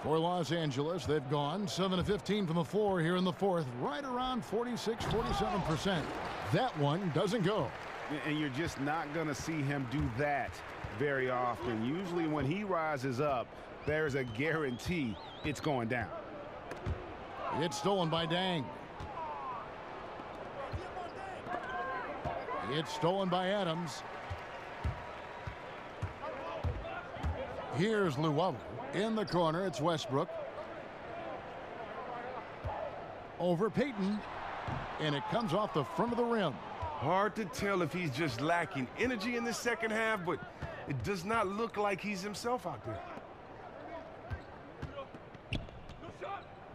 [SPEAKER 6] For Los Angeles, they've gone 7 of 15 from the floor here in the fourth, right around 46, 47%. That one doesn't go.
[SPEAKER 10] And you're just not going to see him do that very often. Usually when he rises up, there's a guarantee it's going down.
[SPEAKER 6] It's stolen by Dang. It's stolen by Adams. Here's Luwawu. In the corner, it's Westbrook. Over Payton. And it comes off the front of the rim.
[SPEAKER 14] Hard to tell if he's just lacking energy in the second half, but it does not look like he's himself out there.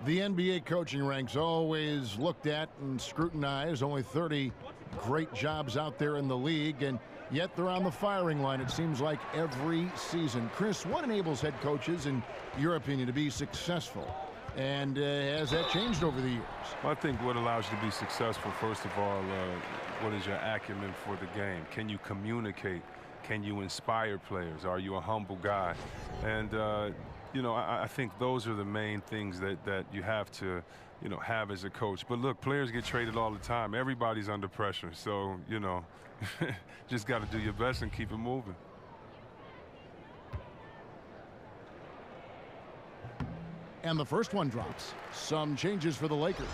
[SPEAKER 6] The NBA coaching ranks always looked at and scrutinized. Only 30 great jobs out there in the league, and yet they're on the firing line, it seems like, every season. Chris, what enables head coaches, in your opinion, to be successful? And has that changed over the years?
[SPEAKER 9] Well, I think what allows you to be successful, first of all, what is your acumen for the game? Can you communicate? Can you inspire players? Are you a humble guy? And, you know, I think those are the main things that you have to, you know, have as a coach. But look, players get traded all the time. Everybody's under pressure. So, you know, just got to do your best and keep it moving.
[SPEAKER 6] And the first one drops. Some changes for the Lakers.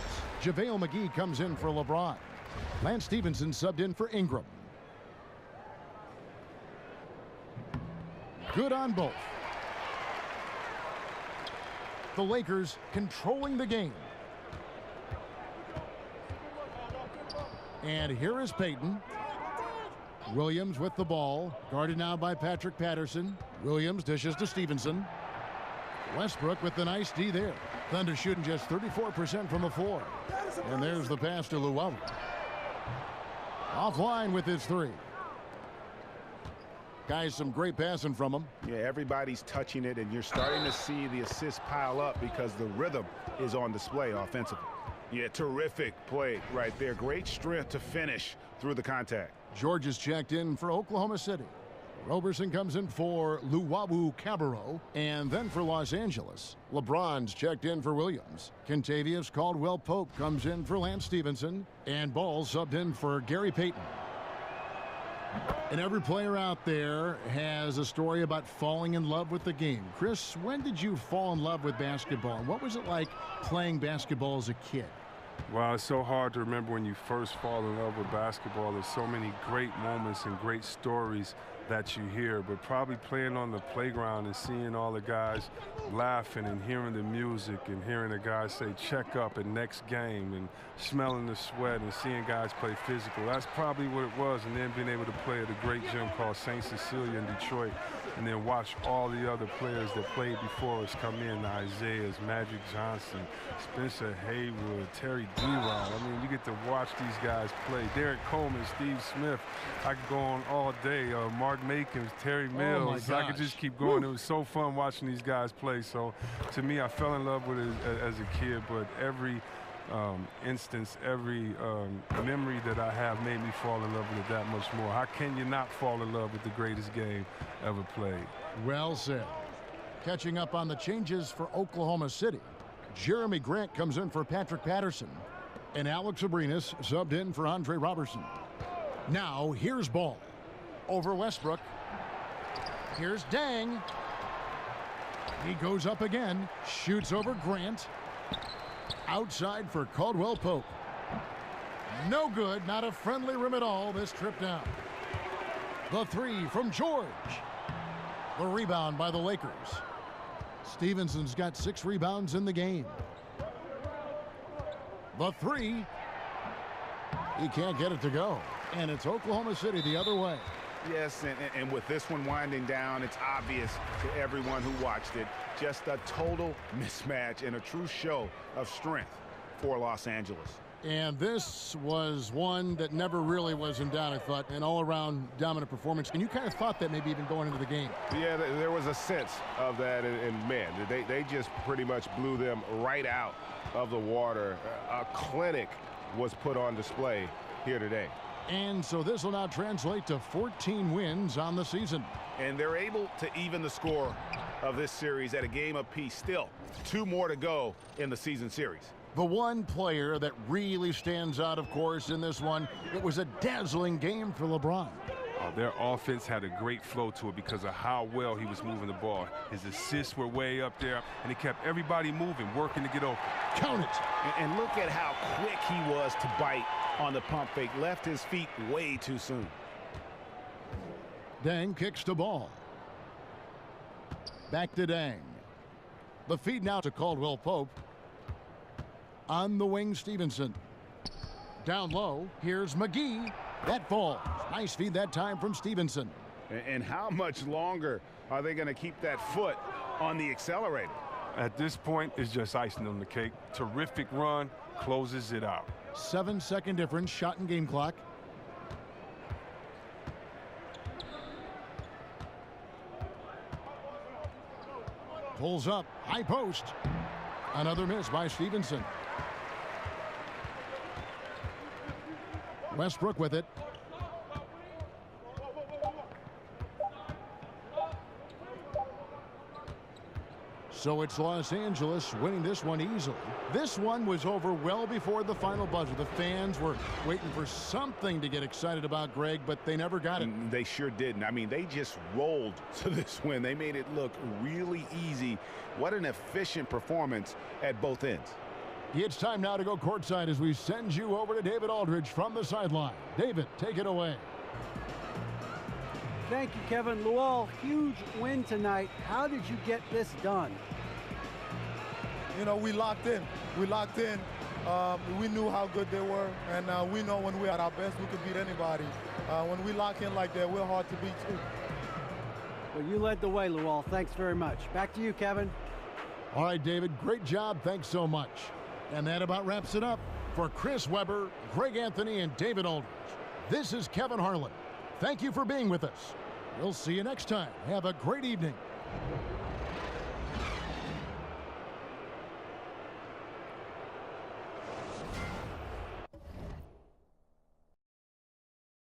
[SPEAKER 6] JaVale McGee comes in for LeBron. Lance Stevenson subbed in for Ingram. Good on both. The Lakers controlling the game. And here is Payton. Williams with the ball. Guarded now by Patrick Patterson. Williams dishes to Stevenson. Westbrook with the nice D there. Thunder shooting just 34% from the floor. And there's the pass to Luwawu. Offline with his 3. Guys, some great passing from him.
[SPEAKER 10] Yeah, everybody's touching it, and you're starting to see the assists pile up because the rhythm is on display offensively. Yeah, terrific play right there. Great strength to finish through the contact.
[SPEAKER 6] George is checked in for Oklahoma City. Roberson comes in for Luwawu Cabarro. And then for Los Angeles, LeBron's checked in for Williams. Kentavious Caldwell-Pope comes in for Lance Stevenson. And Ball subbed in for Gary Payton. And every player out there has a story about falling in love with the game. Chris, when did you fall in love with basketball? And what was it like playing basketball as a kid?
[SPEAKER 9] Well, it's so hard to remember when you first fall in love with basketball. There's so many great moments and great stories that you hear, but probably playing on the playground and seeing all the guys laughing and hearing the music and hearing the guys say check up and next game and smelling the sweat and seeing guys play physical. That's probably what it was. And then being able to play at a great gym called St. Cecilia in Detroit and then watch all the other players that played before us come in, the Isaiahs, Magic Johnson, Spencer Haywood, Terry D-Rod. I mean, you get to watch these guys play. Derek Coleman, Steve Smith. I could go on all day. Mark Makins, Terry Mills. I could just keep going. It was so fun watching these guys play. So to me, I fell in love with it as a kid, but every instance, every memory that I have made me fall in love with it that much more. How can you not fall in love with the greatest game ever played?
[SPEAKER 6] Well said. Catching up on the changes for Oklahoma City. Jeremy Grant comes in for Patrick Patterson. And Alex Abrinas subbed in for Andre Robertson. Now, here's Ball. Over Westbrook. Here's Dang. He goes up again. Shoots over Grant. Outside for Caldwell-Pope. No good. Not a friendly rim at all this trip down. The 3 from George. The rebound by the Lakers. Stevenson's got 6 rebounds in the game. The 3. He can't get it to go. And it's Oklahoma City the other way.
[SPEAKER 10] Yes, and with this one winding down, it's obvious to everyone who watched it. Just a total mismatch and a true show of strength for Los Angeles.
[SPEAKER 6] And this was one that never really was in doubt, I thought, an all-around dominant performance. And you kind of thought that maybe even going into the game.
[SPEAKER 7] Yeah, there was a sense of that, and man, they just pretty much blew them right out of the water. A clinic was put on display here today.
[SPEAKER 6] And so this will now translate to 14 wins on the season.
[SPEAKER 10] And they're able to even the score of this series at a game apiece. Still, 2 more to go in the season series.
[SPEAKER 6] The one player that really stands out, of course, in this one, it was a dazzling game for LeBron.
[SPEAKER 9] Their offense had a great flow to it because of how well he was moving the ball. His assists were way up there, and he kept everybody moving, working to get open.
[SPEAKER 6] Count it.
[SPEAKER 10] And look at how quick he was to bite on the pump fake. Left his feet way too soon.
[SPEAKER 6] Dang kicks the ball. Back to Dang. The feed now to Caldwell Pope. On the wing, Stevenson. Down low, here's McGee. That falls. Nice feed that time from Stevenson.
[SPEAKER 10] And how much longer are they going to keep that foot on the accelerator?
[SPEAKER 9] At this point, it's just icing on the cake. Terrific run, closes it out.
[SPEAKER 6] 7-second difference, shot and game clock. Pulls up, high post. Another miss by Stevenson. Westbrook with it. So it's Los Angeles winning this one easily. This one was over well before the final buzzer. The fans were waiting for something to get excited about, Greg, but they never got it.
[SPEAKER 10] They sure didn't. I mean, they just rolled to this win. They made it look really easy. What an efficient performance at both ends.
[SPEAKER 6] It's time now to go courtside as we send you over to David Aldridge from the sideline. David, take it away.
[SPEAKER 8] Thank you, Kevin. Luol, huge win tonight. How did you get this done?
[SPEAKER 13] You know, we locked in. We locked in. We knew how good they were, and we know when we're at our best, we could beat anybody. When we lock in like that, we're hard to beat, too.
[SPEAKER 8] Well, you led the way, Luol. Thanks very much. Back to you, Kevin.
[SPEAKER 6] All right, David, great job. Thanks so much. And that about wraps it up. For Chris Webber, Greg Anthony, and David Aldridge, this is Kevin Harlan. Thank you for being with us. We'll see you next time. Have a great evening.